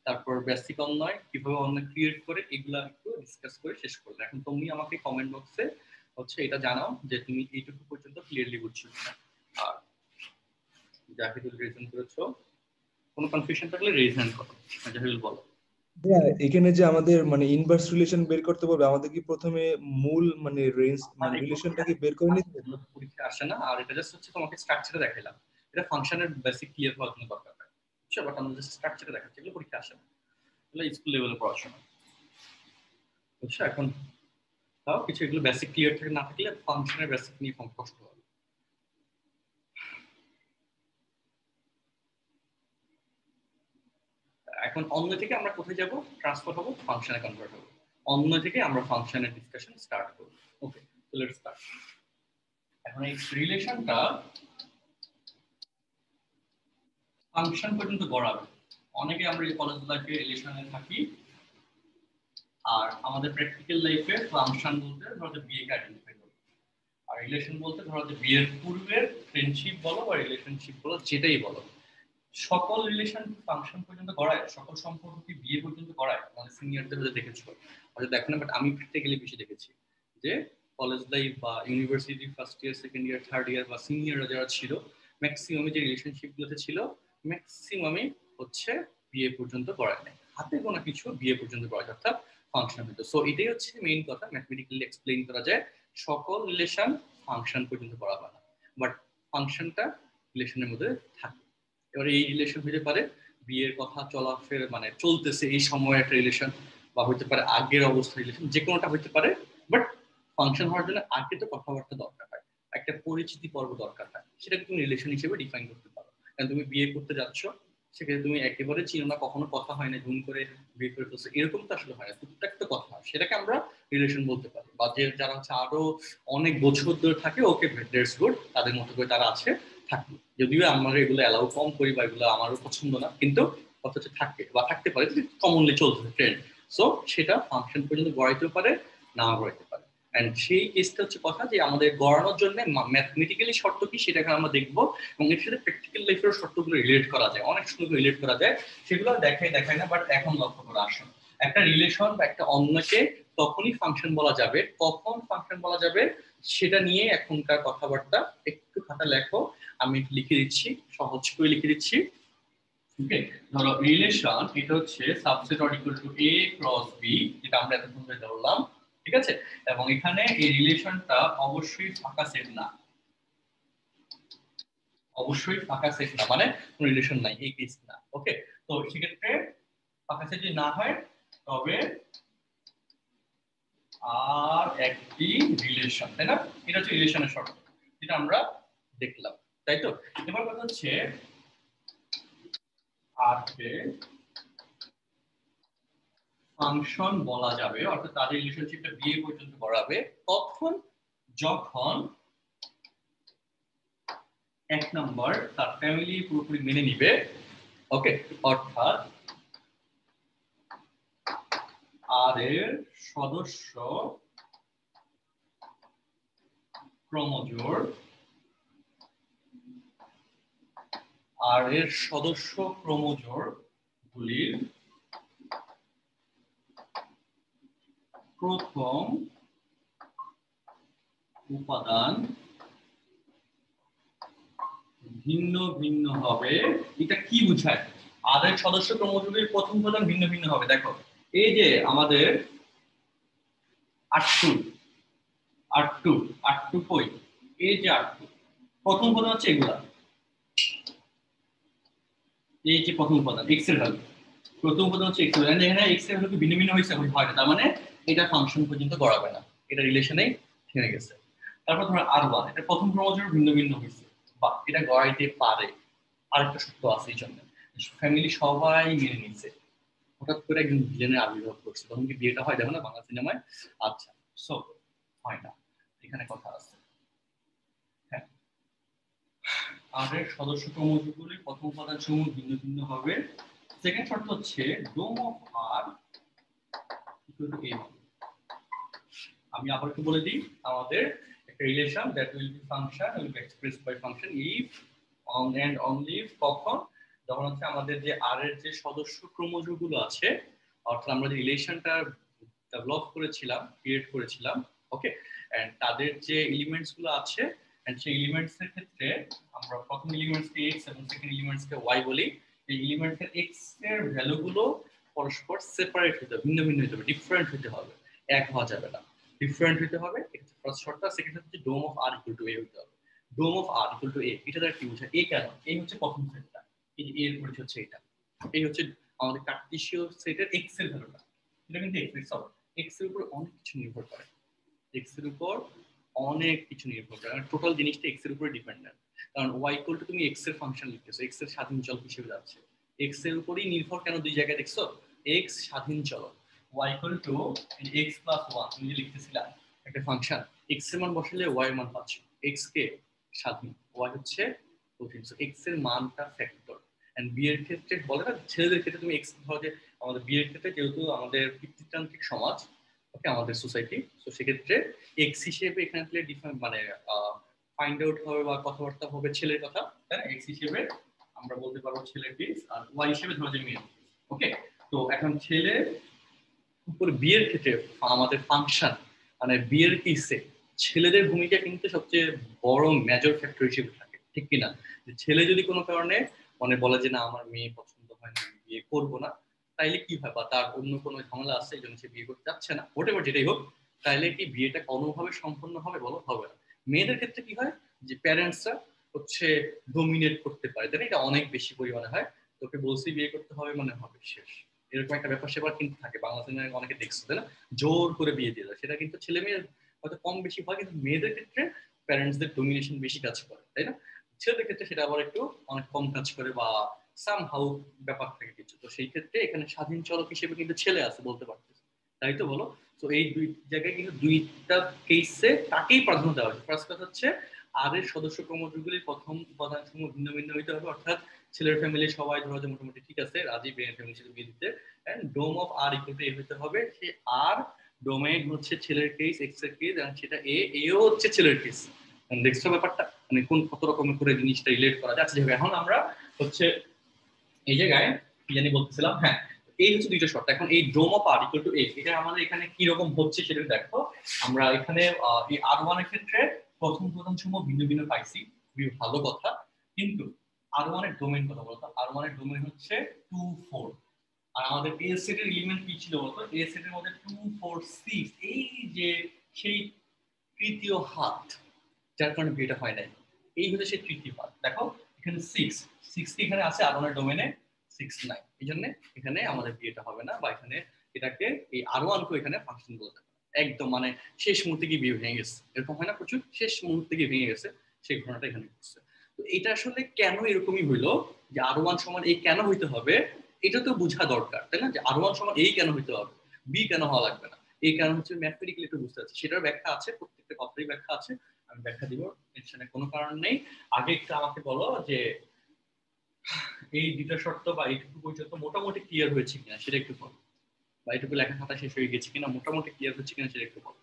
A: তারপর বেসিক অন্বয় কিভাবে অন্বয় ক্রিয়েট করে, এগুলা একটু ডিসকাস করে শেষ করলে। এখন তুমি আমাকে কমেন্ট বক্সে হচ্ছে এটা জানাও যে তুমি এইটুকু পর্যন্ত ক্লিয়ারলি বুঝছো কিনা। আর জাহিদুল রিজন করেছো, কোনো কনফিউশন থাকলে রেজ হ্যান্ড করো। জাহিদুল বলো।
B: হ্যাঁ, এখানে যে আমাদের মানে ইনভার্স রিলেশন বের করতে বলবে, আমাদের কি প্রথমে মূল মানে রেঞ্জ মানে রিলেশনটাকে বের করে নিতে হবে?
A: পরীক্ষা আসে না, আর এটা জাস্ট হচ্ছে তোমাকে স্ট্রাকচারে দেখাইলাম, এটা ফাংশনের বেসিক ক্লিয়ার হওয়ার কোনো দরকার নাই, বুঝছো? বাট আমরা জাস্ট স্ট্রাকচারে দেখাচ্ছি, এগুলো পরীক্ষা আসে না, এগুলো স্কুল লেভেলে পড়াশোনা, বুঝছো? এখন তাও কিছু এগুলো বেসিক ক্লিয়ার থাকে না থাকলে ফাংশনের বেসিক নিয়ে কষ্ট হবে। এখন অন্য থেকে আমরা কোথায় যাব? ট্রান্সফার হবো, ফাংশনে কনভার্ট হবো। অন্য থেকে আমরা ফাংশনের ডিসকাশন স্টার্ট করব। ওকে, সো লেটস স্টার্ট। এখন এই রিলেশনটা ফাংশন পর্যন্ত গড়াবে। অনেকে আমরা এই কলেজ লাইফে রিলেশনে থাকি, আর আমাদের প্র্যাকটিক্যাল লাইফে ফাংশন বলতে ধরো বিয়েকে আইডেন্টিফাই করব, আর রিলেশন বলতে ধরো বিয়ের পূর্বের ফ্রেন্ডশিপ বলো বা রিলেশনশিপ বলো, যেটাই বলো, সকল রিলেশন ফাংশন পর্যন্ত গড়ায়, সকল সম্পর্ক কি বিয়ে পর্যন্ত গড়ায়? মানে সিনিয়রদের হয়তো দেখেছো, হয়তো দেখো না, বাট আমি প্র্যাকটিক্যালি বেশি দেখেছি যে কলেজ লাইফ বা university first year, second year, third year বা সিনিয়ররা যারা ছিল, ম্যাক্সিমামে যে রিলেশনশিপ গুলোতে ছিল, ম্যাক্সিমামে হচ্ছে বিয়ে পর্যন্ত গড়ায় নাই, হাতে গোনা কিছু বিয়ে পর্যন্ত গড়ায়, অর্থাৎ ফাংশন হতো। সো এটাই হচ্ছে মেইন কথা, ম্যাথমেটিক্যালি এক্সপ্লেইন করা যায় সকল রিলেশন ফাংশন পর্যন্ত গড়া হয় না, বাট ফাংশনটা রিলেশনের মধ্যে থাকে। এবার এই রিলেশন হতে পারে বিয়ের কথা চলাফের মানে চলতেছে এই সময় একটা রিলেশন, বা হতে পারে আগের অবস্থা রিলেশন, যে কোনোটা হতে পারে, বাট ফাংশন হওয়ার জন্য আগে তো কথাবার্তা দরকার হয়, একটা পরিচিতি পর্ব দরকার হয়, সেটাকে তুমি রিলেশন হিসেবে ডিফাইন করতে পারো। কারণ তুমি বিয়ে করতে যাচ্ছ, সেক্ষেত্রে তুমি একেবারে চিনো না, কখনো কথা হয় না, ধুম করে বিয়ে করে ফেলছো, এরকম তো আসলে হয় না, টুকটাক তো কথা হয়, সেটাকে আমরা রিলেশন বলতে পারি। বা যে যারা হচ্ছে আরো অনেক বছর ধরে থাকে, ওকে দ্যাটস গুড, তাদের মতো করে তারা আছে, থাকবে। যদিও আমরা এগুলো অ্যালাউ কম করি বা এগুলো আমারও পছন্দ না, কিন্তু কথা হচ্ছে থাকে বা থাকতে পারে, কমনলি চলতেছে ট্রেন্ড। সো সেটা ফাংশন পর্যন্ত গড়াইতেও পারে, না গড়াইতে পারে। এন্ড সেই কেসটা হচ্ছে কথা যে আমাদের গড়ানোর জন্য ম্যাথমেটিক্যালি শর্ত কি সেটাকে আমরা দেখবো, এবং এর সাথে প্র্যাকটিক্যাল লাইফের শর্তগুলো রিলেট করা যায়, অনেক সুন্দর রিলেট করা যায়, সেগুলো দেখায় না, বাট এখন লক্ষ্য করে আসুন, একটা রিলেশন বা একটা অন্যকে তখনই ফাংশন বলা যাবে, কখন ফাংশন বলা যাবে সেটা নিয়ে এখনকার কথাবার্তা। একটু খাতা লেখো, আমি লিখে দিচ্ছি, সহজ করে লিখে দিচ্ছি। ওকে, ধরো রিলেশন এটা হচ্ছে subset or equal to a cross b, যেটা আমরা এতক্ষণ ধরে ধরলাম, ঠিক আছে? এবং এখানে এই রিলেশনটা অবশ্যই ফাঁকা সেট না, অবশ্যই ফাঁকা সেট না, মানে কোনো রিলেশন নাই, এই কেস না। ওকে, তো সেক্ষেত্রে ফাঁকা সেট যদি না হয় তবে আর একটি রিলেশন, তাই না? এটা হচ্ছে রিলেশনের শর্ত, যেটা আমরা দেখলাম, তাই তো? এবার কথা হচ্ছে আর কে ফাংশন বলা যাবে, অর্থাৎ তাদের রিলেশনশিপটা বিয়ে পর্যন্ত গড়াবে তখন যখন এক নাম্বার তার ফ্যামিলি পুরোপুরি মেনে নিবে, ওকে, অর্থাৎ আর এর সদস্য ক্রোমোজোর, আর এর সদস্য ক্রোমোজোর গুলির প্রথম উপাদান ভিন্ন ভিন্ন হবে। এটা কি বোঝায়? আর এর সদস্য ক্রোমোজোমের প্রথম উপাদান ভিন্ন ভিন্ন হবে। দেখো, এই যে আমাদের R2 R2 R2 কই? এই যে R2 প্রথম উপাদান হচ্ছে এগুলা, এই যে প্রথম উপাদান x এর ভ্যালু, প্রথম উপাদান হচ্ছে x এর ভ্যালু, এখানে x এর ভ্যালু ভিন্ন ভিন্ন হয়েছে, হয় না, তার মানে এটা ফাংশন পর্যন্ত গড়াবে না, এটা রিলেশনেই থেমে গেছে। তারপর ধরো R1, এটা প্রথম ক্রোমোজোম ভিন্ন ভিন্ন হয়েছে, বা এটা গড়াইতে পারে, আরেকটা সূত্র আছে এই জন্য, ফ্যামিলি সবাই মেনে নিচ্ছে, হঠাৎ করে একজন ভিলেনের আবির্ভাব করছে, তখন কি বিয়েটা হয়? দেখো না বাংলা সিনেমায়। আচ্ছা, সো হয় না, এখানে কথা আছে। হ্যাঁ, আর এর সদস্য ক্রোমোজোমগুলি প্রথম উপাদান সমূহ ভিন্ন ভিন্ন হবে। সেকেন্ড শর্ত হচ্ছে dom of R equal to a। আমি আবার একটু বলে দিই, আমাদের একটা relation that will be function will be expressed by function if on and only if, কখন? যখন হচ্ছে আমাদের যে আর এর যে সদস্য ক্রোমোজোমগুলো আছে, অর্থাৎ আমরা যে রিলেশনটা ডেভেলপ করেছিলাম, ক্রিয়েট করেছিলাম, ওকে, এন্ড তাদের যে এলিমেন্টস গুলো আছে, এন্ড সেই এলিমেন্টস এর ক্ষেত্রে আমরা প্রথম এলিমেন্টস কে x এবং সেকেন্ড এলিমেন্টস কে y বলি, এই এলিমেন্টস এর x এর ভ্যালু গুলো পরস্পর সেপারেট হতে হবে, ভিন্ন ভিন্ন হতে হবে, ডিফারেন্ট হতে হবে, এক হওয়া যাবে না, ডিফারেন্ট হতে হবে। এটা ফার্স্ট শর্ত। সেকেন্ড হচ্ছে dom of R equal to a হতে হবে। Dom of R equal to a, এটা দ্বারা কি বোঝায়? a কেন? এই হচ্ছে প্রথম সেটটা, এই যে এর পরিচয় হচ্ছে এটা, এই হচ্ছে আমাদের কার্টেসীয় সেটের x এর ভ্যালুটা, এটা কিন্তু x এর সব, x এর উপর অনেক কিছু নির্ভর করে, এক্স এর উপর অনেক কিছু নির্ভর করে, টোটাল জিনিসটা এক্স এর উপরে ডিপেন্ডেন্ট। কারণ ওয়াই ইকুয়াল টু তুমি এক্স এর ফাংশন লিখতেছো, এক্স এর স্বাধীন চল হিসেবে যাচ্ছে, এক্স এর উপরই নির্ভর। কেন দুই জায়গায় দেখছো এক্স স্বাধীন চল, y equal to x plus one, তুমি যে লিখতেছিলা একটা ফাংশন, এক্স এর মান বসালে ওয়াই এর মান পাচ্ছ, এক্স কে স্বাধীন, ওয়াই হচ্ছে কঠিন, সো এক্স এর মানটা ফ্যাক্টর। এন্ড বি এর ক্ষেত্রে বলে না ছেলেদের ক্ষেত্রে তুমি এক্স ধরো যে আমাদের বি এর ক্ষেত্রে যেহেতু আমাদের পিতৃতান্ত্রিক সমাজ, ওকে আমাদের সোসাইটি, তো সেক্ষেত্রে এক্স হিসেবে এখানে ডিফাইন মানে ফাইন্ড আউট হবে বা কথাবার্তা হবে ছেলের কথা, তাই না? এক্স হিসেবে আমরা বলতে পারবো ছেলের পিস, আর ওয়াই হিসেবে ধরো যে মেয়ে। ওকে, তো এখন ছেলে উপর বিয়ের ক্ষেত্রে আমাদের ফাংশন মানে বিয়ের পিসে ছেলেদের ভূমিকা কিন্তু সবচেয়ে বড় মেজর ফ্যাক্টর হিসেবে থাকে, ঠিক কিনা? যে ছেলে যদি কোনো কারণে মানে বলে যে না আমার মেয়ে পছন্দ হয় না, বিয়ে করবো না, তাইলে কি হয়, বা তার অন্য কোনো ঝামেলা আছে এই জন্য সে বিয়ে করতে চাচ্ছে না, হোয়াটএভার যেটাই হোক, তাইলে কি বিয়েটা কোনোভাবে সম্পন্ন হবে? বলো হবে না। মেয়েদের ক্ষেত্রে কি হয় যে প্যারেন্টসরা হচ্ছে ডোমিনেট করতে পারে, তাই না? এটা অনেক বেশি পরিমাণে হয়, তোকে বলছি বিয়ে করতে হবে মানে হবে, শেষ। এরকম একটা ব্যাপার সেবার কিন্তু থাকে বাংলাদেশে, অনেকে দেখছো তাই না, জোর করে বিয়ে দিয়ে দেয়। সেটা কিন্তু ছেলে মেয়ের হয়তো কম বেশি হয়, কিন্তু মেয়েদের ক্ষেত্রে প্যারেন্টসদের ডোমিনেশন বেশি কাজ করে, তাই না? ছেলেদের ক্ষেত্রে সেটা আবার একটু অনেক কম কাজ করে বা সামহাউ ব্যাপার থাকে কিছু। তো সেই ক্ষেত্রে এখানে স্বাধীন চলক হিসেবে কিন্তু ছেলে আছে বলতে পারতেছে, তাই তো বলো? তো এই দুই জায়গায় কিন্তু দুইটা কেসে তাকেই প্রাধান্য দেওয়া হয়েছে। ফার্স্ট কথা হচ্ছে আর এর সদস্য ক্রমজগুলির প্রথম উপাদানসমূহ ভিন্ন ভিন্ন হইতে হবে, অর্থাৎ ছেলের ফ্যামিলি সবাই ধরো যে মোটামুটি ঠিক আছে রাজি মেয়ের ফ্যামিলির সাথে বিয়ে দিতে, and dom of R equal to A হতে হবে, সে আর ডোমেইন হচ্ছে ছেলের কেস, এক্স এর কেস, এবং সেটা এও হচ্ছে ছেলের কেস। দেখছো ব্যাপারটা মানে কোন কত রকমের করে জিনিসটা রিলেট করা যাচ্ছে। এখন আমরা হচ্ছে এই জায়গায় কি জানি বলতেছিলাম, হ্যাঁ এই হচ্ছে দুইটা শর্ত। এখন এই ডোম অফ আর ইকুয়াল টু এ, এটা আমাদের এখানে কি রকম হচ্ছে সেটা দেখো। আমরা এখানে এই আর ওয়ান এর ক্ষেত্রে প্রথম সমূহ ভিন্ন ভিন্ন পাইছি, খুবই ভালো কথা, কিন্তু আর ওয়ান এর ডোমেইন কথা বলতো, আর ওয়ান এর ডোমেইন হচ্ছে 2 4, আর আমাদের এ সেটের এলিমেন্ট কি ছিল বলতো, এ সেটের মধ্যে 2 4 6, এই যে সেই তৃতীয় হাত, যার কারণে বিয়েটা হয় নাই, এই হচ্ছে সেই তৃতীয় হাত। দেখো এখানে 6 কি এখানে আছে আর ওয়ান এর ডোমেইনে 6 নাই, এই জন্য এখানে আমাদের বিয়েটা হবে না, বা এখানে এটাকে এই আর ওয়ান কে এখানে ফাংশন বলা যাবে একদম, মানে শেষ মুহূর্তে গিয়ে বিয়ে ভেঙে গেছে, এরকম হয় না প্রচুর, শেষ মুহূর্তে গিয়ে ভেঙে গেছে, সেই ঘটনাটা এখানে ঘটছে। তো এটা আসলে কেন এরকমই হইলো, যে আর ওয়ান সমান এই কেন হইতে হবে, এটা তো বোঝা দরকার, তাই না? যে আর ওয়ান সমান এই কেন হইতে হবে, বি কেন হওয়া লাগবে না, এই কারণ হচ্ছে ম্যাথমেটিক্যালি একটু বুঝতে পারছি, সেটার ব্যাখ্যা আছে, প্রত্যেকটা কথারই ব্যাখ্যা আছে, আমি ব্যাখ্যা দিব, টেনশনের কোনো কারণ নেই। আগে একটু আমাকে বলো যে এই দুটা শর্ত বা এইটুকু পর্যন্ত মোটামুটি ক্লিয়ার হয়েছে কিনা সেটা একটু বলো, বা এইটুকু লেখা খাতা শেষ হয়ে গেছে কিনা, মোটামুটি ক্লিয়ার হচ্ছে কিনা সেটা একটু বলো।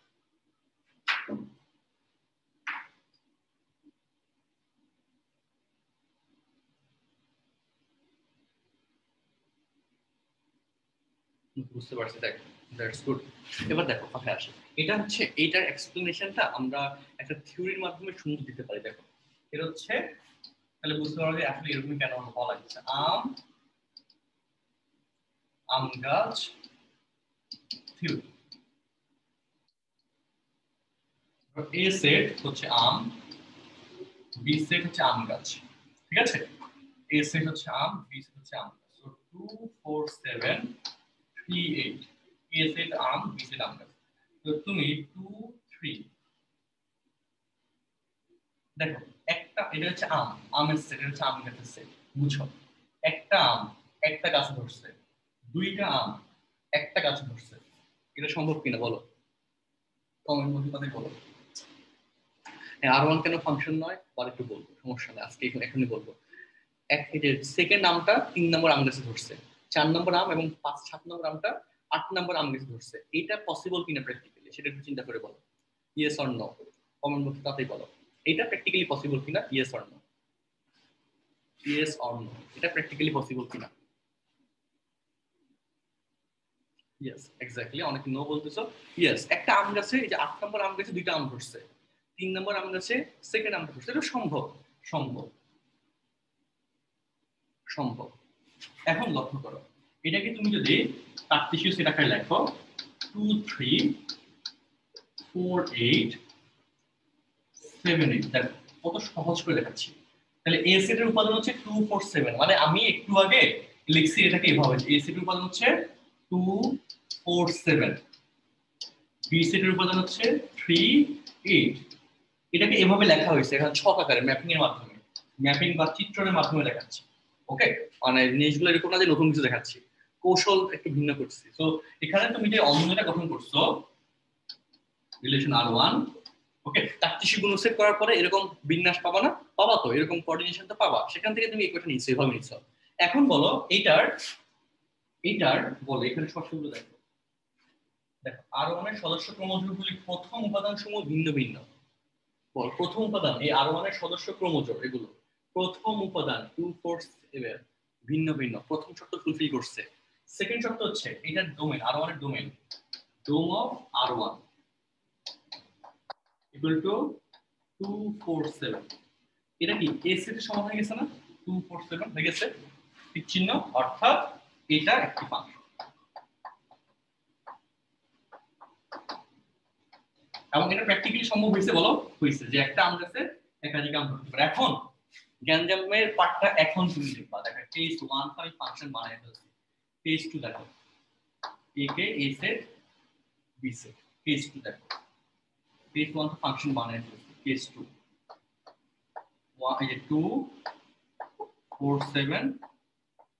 A: বুঝতে পারছি, দেখ দ্যাটস গুড। এবার দেখো কথায় আসে, এটা হচ্ছে এইটার এক্সপ্লেনেশনটা আমরা একটা থিওরির মাধ্যমে সুন্দর দিতে পারি। দেখো এটা হচ্ছে, তাহলে বুঝতে পারবে আসলে এরকমই কেন বলা যাচ্ছে, আম গাছ থিওরি। এ সেট হচ্ছে আম, বি সেট হচ্ছে আম গাছ, ঠিক আছে? এ সেট হচ্ছে আম, বি সেট হচ্ছে আম গাছ। সো 2 4 7 3 8, এ সেট আম, বি সেট আম গাছ। তো তুমি 2 3 দেখো একটা, এটা হচ্ছে আম, আমের সেট, এটা হচ্ছে আম গাছের সেট, বুঝো একটা আম একটা গাছে ধরছে, দুইটা আম একটা গাছে ধরছে, এটা সম্ভব কিনা বলো, কমেন্ট মধ্যে কথা বলো। আর ওয়ান কেন ফাংশন নয় আর একটু বলবো, সমস্যা নেই, আজকে এখনই বলবো। সেকেন্ড আমটা 3 নম্বর আম গাছে ধরছে, 4 নম্বর আম এবং 5 7 নম্বর আমটা 8 নম্বর আম গাছে ধরছে, এটা পসিবল কিনা প্র্যাকটিক্যালি সেটা একটু চিন্তা করে বলো, ইয়েস অর নো, কমেন্ট বক্সে তাতেই বলো এটা প্র্যাকটিক্যালি পসিবল কিনা, yes or no, yes or no, এটা প্র্যাকটিক্যালি পসিবল কিনা। ইয়েস এক্স্যাক্টলি, অনেকে নো বলতেছো। ইয়েস, একটা আম গাছে এই যে 8 নম্বর আম গাছে দুইটা আম ধরছে, 3 নম্বর আম গাছে সেকেন্ড আমটা ধরছে, এটা সম্ভব, সম্ভব, সম্ভব। এখন লক্ষ্য করো, এটাকে তুমি যদি কার্টেসিয়াস আকারে লেখো 2 3 4 8 7 8, দেখো কত সহজ করে লেখাচ্ছি। তাহলে এ সেটের উপাদান হচ্ছে 2 4 7, মানে আমি একটু আগে লিখছি এটাকে এভাবে, এ সেটের উপাদান হচ্ছে 2 4 7, বি সেটের উপাদান হচ্ছে 3 8। এটাকে এভাবে লেখা হয়েছে এখানে ছক আকারে ম্যাপিং এর মাধ্যমে, ম্যাপিং বা চিত্রণের মাধ্যমে দেখাচ্ছি। ওকে, মানে জিনিসগুলো এরকম না যে নতুন কিছু দেখাচ্ছি, কৌশল একটু ভিন্ন করছি। তো এখানে তুমি যে অঙ্গটা গঠন করছো রিলেশন R1, ওকে, তাত্ত্বিক গুণ সেট করার পরে এরকম বিন্যাস পাবা না? পাবা তো, এরকম কোঅর্ডিনেশন তো পাবা, সেখান থেকে তুমি ইকুয়েশন নিচ্ছো, এভাবে নিচ্ছো। এখন বলো এইটার বলো এখানে শর্তগুলো দেখো। দেখো R1 এর সদস্য ক্রমজোড়গুলি প্রথম উপাদান সমূহ ভিন্ন ভিন্ন। বল প্রথম উপাদান এই R1 এর সদস্য ক্রমজোড় এগুলো প্রথম উপাদান 2 4 7 ভিন্ন ভিন্ন, প্রথম শর্ত ফুলফিল করছে। সেকেন্ড শর্ত হচ্ছে এটার ডোমেন R1 এর domain dom of R1 equal to 2 4 7। এটা কি এ সেটের সমান হয়ে গেছে না? 2 4 7 হয়ে গেছে ঠিক চিহ্ন, অর্থাৎ এটা একটি ফাংশন। এবং এটা প্র্যাকটিক্যালি সম্ভব হয়েছে, বলো হয়েছে যে একটা আমগাছে একাধিক আম ধরতে পারে। এখন গ্যাঞ্জামের পার্টটা এখন তুমি লিখবা। দেখো কেস 1 ফাইল ফাংশন বানায় ফেলছি, কেস 2 দেখো এ কে এ সেট বি সেট, কেস 2 দেখো কেস 1 তো ফাংশন বানায় ফেলছি, কেস 2 1 এই যে 2 4 7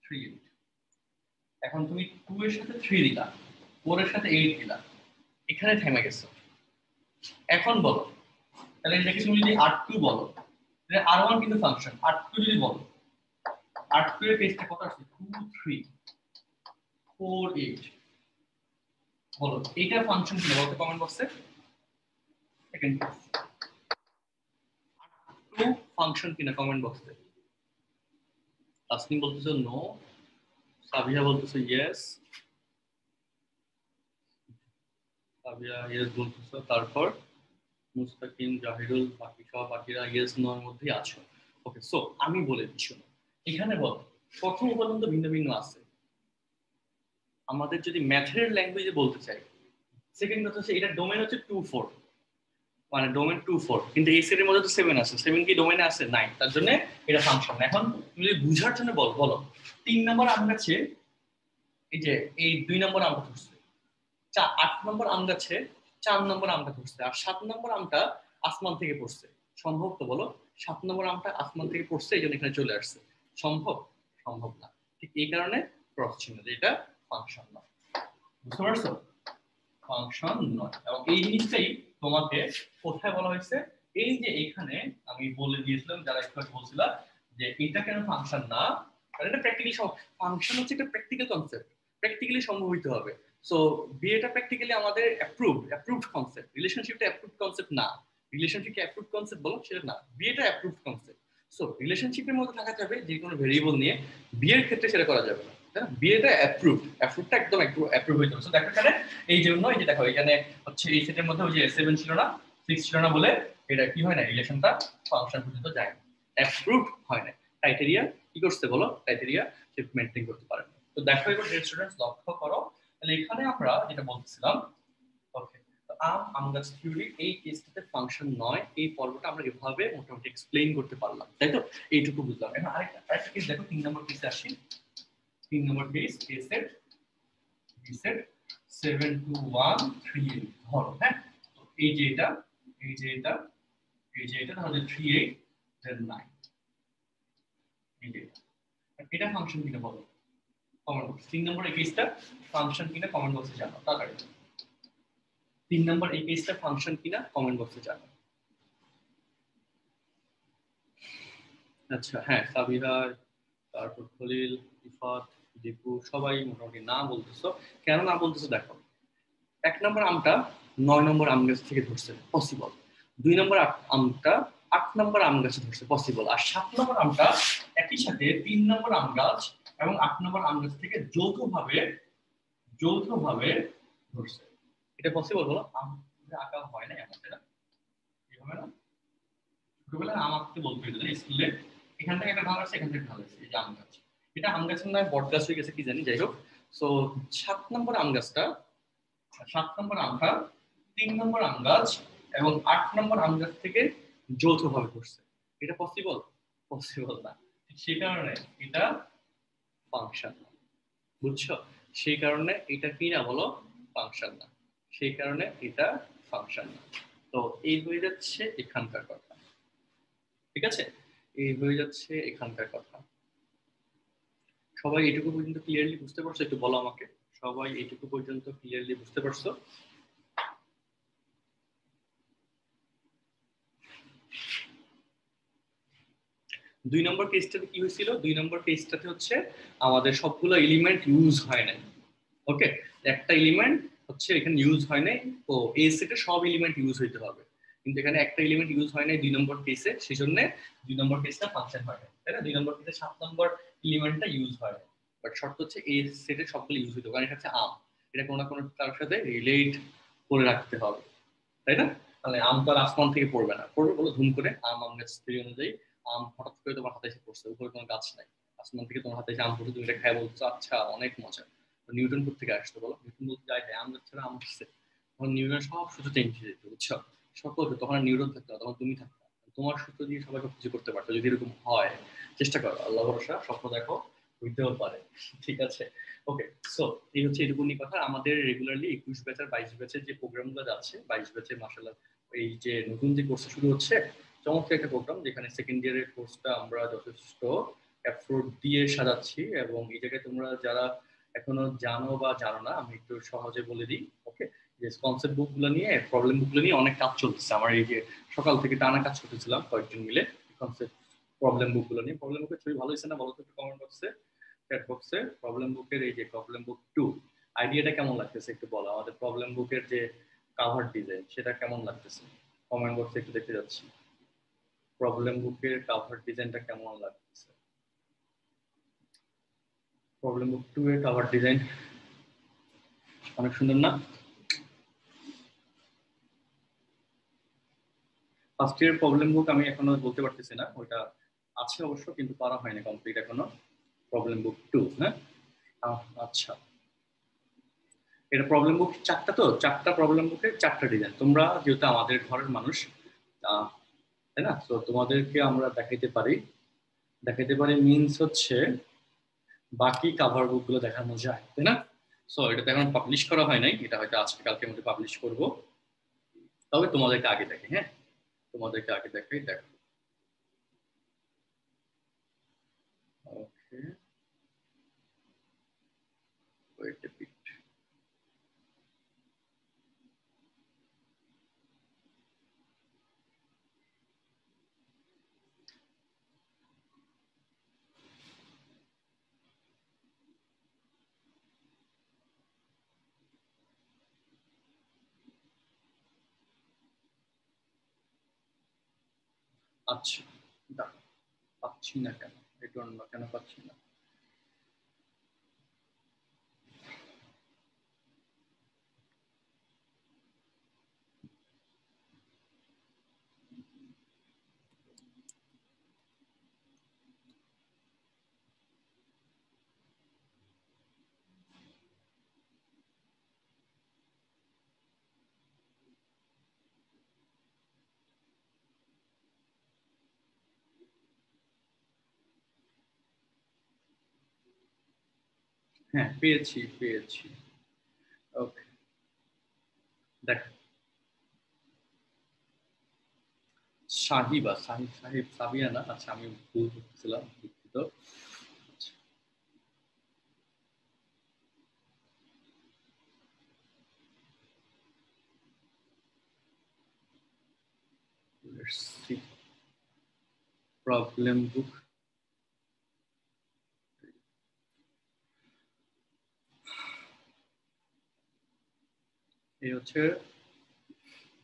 A: 3 8। এখন তুমি 2 এর সাথে 3 দিলা, 4 এর সাথে 8 দিলা, এখানে থেমে গেছো। এখন বলো তাহলে এটাকে তুমি যদি R2 বলো, তাহলে R1 কিন্তু ফাংশন, R2 যদি বলো R2 এর পেজটা কত আছে? 2 3 4 8। বলো এইটা ফাংশন কি বলতে কমেন্ট বক্সে। সেকেন্ড R2 ফাংশন কিনা কমেন্ট বক্সে। তাসনিম বলতেছো নো, সাবিহা বলতেছো ইয়েস, সাবিহা ইয়েস বলতেছো, তারপর মুস্তাকিম জাহিরুল বাকি সব বাকিরা ইয়েস নো এর মধ্যেই আছো। ওকে, সো আমি বলে দিচ্ছি এখানে বলো প্রথম উপাদান তো ভিন্ন ভিন্ন আছে। আমাদের যদি ম্যাথের ল্যাঙ্গুয়েজে বলতে চাই, সেকেন্ড কথা হচ্ছে এটা ডোমেন হচ্ছে 2 4, মানে ডোমেন 2 4, কিন্তু এই সেটের মধ্যে তো 7 আছে, 7 কি ডোমেনে আছে? নাই, তার জন্য এটা ফাংশন। এখন তুমি যদি বুঝার জন্য বলো 3 নাম্বার আম গাছে এই যে এই 2 নম্বর আমটা ধরছে, 8 নম্বর আম গাছে 4 নম্বর আমটা ধরছে, আর 7 নম্বর আমটা আসমান থেকে পড়ছে। সম্ভব তো বলো? 7 নম্বর আমটা আসমান থেকে পড়ছে, এই জন্য এখানে চলে আসছে। সম্ভব? সম্ভব না। ঠিক এই কারণে ক্রস চিহ্ন, এটা ফাংশন নয়। বুঝতে পারছো? ফাংশন নয়। এবং এই জিনিসটাই তোমাকে কোথায় বলা হয়েছে? এই যে এখানে আমি বলে দিয়েছিলাম, যারা একটু বলছিলাম যে এটা কেন ফাংশন না, কারণ এটা প্র্যাকটিক্যালি ফাংশন হচ্ছে একটা প্র্যাকটিক্যাল কনসেপ্ট, প্র্যাকটিক্যালি সম্ভব হইতে হবে। সো বিয়েটা প্র্যাকটিক্যালি আমাদের অ্যাপ্রুভড কনসেপ্ট, রিলেশনশিপটা অ্যাপ্রুভড কনসেপ্ট না। রিলেশনশিপকে অ্যাপ্রুভড কনসেপ্ট বলো, সেটা না, বিয়েটা অ্যাপ্রুভড কনসেপ্ট। সো রিলেশনশিপের মধ্যে থাকা যাবে যে কোনো ভেরিয়েবল নিয়ে, বিয়ের ক্ষেত্রে সেটা করা যাবে না। বিয়েটা অ্যাপ্রুভটা একদম অ্যাপ্রুভ হইতে হবে। দেখো এখানে এই জন্য এই যে দেখো এখানে হচ্ছে এই সেটের মধ্যে ওই যে 7 ছিল না, 6 ছিল না বলে এটা কি হয় না, রিলেশনটা ফাংশন পর্যন্ত যায় না, অ্যাপ্রুভ হয় না। ক্রাইটেরিয়া কি করতে বলো, ক্রাইটেরিয়া সে মেইনটেইন করতে পারে না। তো দেখো এবার স্টুডেন্টস লক্ষ্য করো, তাহলে এখানে আমরা যেটা বলছিলাম, ওকে, তো আম গাছ থিওরি এই কেসটাতে ফাংশন নয়, এই পর্বটা আমরা এভাবে মোটামুটি এক্সপ্লেইন করতে পারলাম, তাই তো? এইটুকু বুঝলাম। এখন আরেকটা কেস দেখো, 3 নম্বর কেসে আসি। 3 নম্বর কেস, এ সেট বি সেট 7 2 1 3 8 ধরো, হ্যাঁ, তো এই যে এটা এই যে এটা এই যে এটা তাহলে 3 8 then 9, এই যে এটা ফাংশন কিনা বলো কমেন্ট বক্স। 3 নম্বর এই কেসটা ফাংশন কিনা কমেন্ট বক্সে জানাও তাড়াতাড়ি। 3 নম্বর এই কেসটা ফাংশন কিনা কমেন্ট বক্সে জানাও। আচ্ছা, হ্যাঁ, সাবিহা, তারপর খলিল, ইফাত, দীপু সবাই মোটামুটি না বলতেছো। কেন না বলতেছো দেখো, 1 নম্বর আমটা 9 নম্বর আম গাছ থেকে ধরছে, পসিবল। 2 নম্বর আমটা 8 নম্বর আম গাছে ধরছে, পসিবল। আর 7 নম্বর আমটা একই সাথে 3 নম্বর আম গাছ এবং 8 নম্বর আম গাছ থেকে যৌথভাবে ধরছে। এটা পসিবল হলো? আম আঁকা হয় না এমন, এটা এভাবে না, ছোটবেলায় আম আঁকতে বলতে হইতো স্কুলে, এখান থেকে একটা ঢাল আছে, এখান থেকে ঢাল আছে, এই যে আম গাছ, এটা আম গাছের নয় বট গাছ হয়ে গেছে কি জানি, যাই হোক। সো 7 নম্বর আম গাছটা, 7 নম্বর আমটা 3 নম্বর আম গাছ এবং 8 নম্বর আম গাছ থেকে যৌথভাবে করছে। এটা পসিবল? পসিবল না। সেই কারণে এটা ফাংশন না, বুঝছো? সেই কারণে এটা কি না বলো, ফাংশন না। সেই কারণে এটা ফাংশন না। তো এই হয়ে যাচ্ছে এখানকার কথা, ঠিক আছে? এই হয়ে যাচ্ছে এখানকার কথা। সবাই এটুকু পর্যন্ত ক্লিয়ারলি বুঝতে পারছো? একটু বলো আমাকে, সবাই এটুকু পর্যন্ত ক্লিয়ারলি বুঝতে পারছো? দুই নম্বর কেসটাতে কি হয়েছিল? দুই নম্বর কেসটাতে হচ্ছে আমাদের সবগুলো এলিমেন্ট ইউজ হয় নাই। ওকে, একটা এলিমেন্ট হচ্ছে এখানে ইউজ হয় নাই, তো এই সেটে সব এলিমেন্ট ইউজ হইতে হবে, কিন্তু এখানে একটা এলিমেন্ট ইউজ হয় নাই দুই নম্বর কেসে, সেই জন্য দুই নম্বর কেসটা ফাংশন হয় না, তাই না? দুই নম্বর কেসে 7 নম্বর এলিমেন্টটা ইউজ হয় না, বাট শর্ত হচ্ছে এই সেটে সবগুলো ইউজ হইতে হবে, কারণ এটা হচ্ছে আম, এটা কোনো না কোনো তার সাথে রিলেট করে রাখতে হবে, তাই না? তাহলে আম তো আর আসমান থেকে পড়বে না, পড়বে বলো ধুম করে? আম গাছ থিওরি অনুযায়ী আম হঠাৎ করে তোমার হাতে এসে পড়ছে, উপরে কোনো গাছ নাই, আসমান থেকে তোমার হাতে এসে আম পড়ছে, তুমি এটা খায় বলছো আচ্ছা অনেক মজা। নিউটন থেকে আসতো বলো? নিউটন বলতে যাই আম গাছ ছাড়া আম আসছে, তখন নিউটন সব সূত্র চেঞ্জ হয়ে যেত, বুঝছো? সকল তখন আর নিউটন থাকতো না, তখন তুমি থাকতো, তোমার সূত্র দিয়ে সবাইকে কিছু করতে পারতো। যদি এরকম হয় চেষ্টা করো, আল্লাহ ভরসা, স্বপ্ন দেখো, হইতেও পারে, ঠিক আছে? ওকে, সো এই হচ্ছে এটুকুনি কথা। আমাদের রেগুলারলি 21 ব্যাচ আর 22 ব্যাচের যে প্রোগ্রামগুলো যাচ্ছে, 22 ব্যাচে মাশাআল্লাহ এই যে নতুন যে কোর্স শুরু হচ্ছে, চমৎকার একটা প্রোগ্রাম, যেখানে সেকেন্ড ইয়ারের কোর্সটা আমরা যথেষ্ট এফোর্ট দিয়ে সাজাচ্ছি, এবং এই জায়গায় তোমরা যারা এখনো জানো বা জানো না, আমি একটু সহজে বলে দিই। ওকে, যে কনসেপ্ট বুকগুলো নিয়ে, প্রবলেম বুকগুলো নিয়ে অনেক কাজ চলতেছে আমার, এই যে সকাল থেকে টানা কাজ করতেছিলাম কয়েকজন মিলে কনসেপ্ট প্রবলেম বুকগুলো নিয়ে। প্রবলেম বুকের ছবি ভালো হয়েছে না বলো তো একটু কমেন্ট বক্সে, চ্যাট বক্সে। প্রবলেম বুকের এই যে প্রবলেম বুক 2 আইডিয়াটা কেমন লাগতেছে একটু বলো, আমাদের প্রবলেম বুকের যে কাভার ডিজাইন সেটা কেমন লাগতেছে, কমেন্ট বক্সে একটু দেখতে যাচ্ছি। প্রবলেম বুকের কাভার ডিজাইনটা কেমন লাগতেছে? প্রবলেম বুক 2 এর কাভার ডিজাইন অনেক সুন্দর না? ফার্স্ট ইয়ার প্রবলেম বুক আমি এখনো বলতে পারতেছি না, ওটা আছে অবশ্য কিন্তু করা হয়নি কমপ্লিট এখনো। প্রবলেম বুক 2, হ্যাঁ, আচ্ছা। এটা প্রবলেম বুক 4টা, তো 4টা প্রবলেম বুকের 4টা ডিজাইন। তোমরা যেহেতু আমাদের ঘরের মানুষ, তাই না, তো তোমাদেরকে আমরা দেখাইতে পারি মিনস হচ্ছে বাকি কাভার বুক গুলো দেখানো যায়, তাই না? সো এটা তো এখন পাবলিশ করা হয় নাই, এটা হয়তো আজকে কালকের মধ্যে পাবলিশ করব। তবে তোমাদেরকে আগে দেখে, হ্যাঁ, তোমাদেরকে আগে দেখাই, দেখো। ওকে, ওয়েট এ বিট। আচ্ছা, দাঁড়াও, পাচ্ছি না কেন? একটু অন্য কেন পাচ্ছি না? হ্যাঁ, পেয়েছি। ওকে, দেখ, সাহিবা, সাহিব সাবিয়া না, আচ্ছা আমি ভুল করতেছিলাম, দুঃখিত। Let's see. প্রবলেম বুক, এই হচ্ছে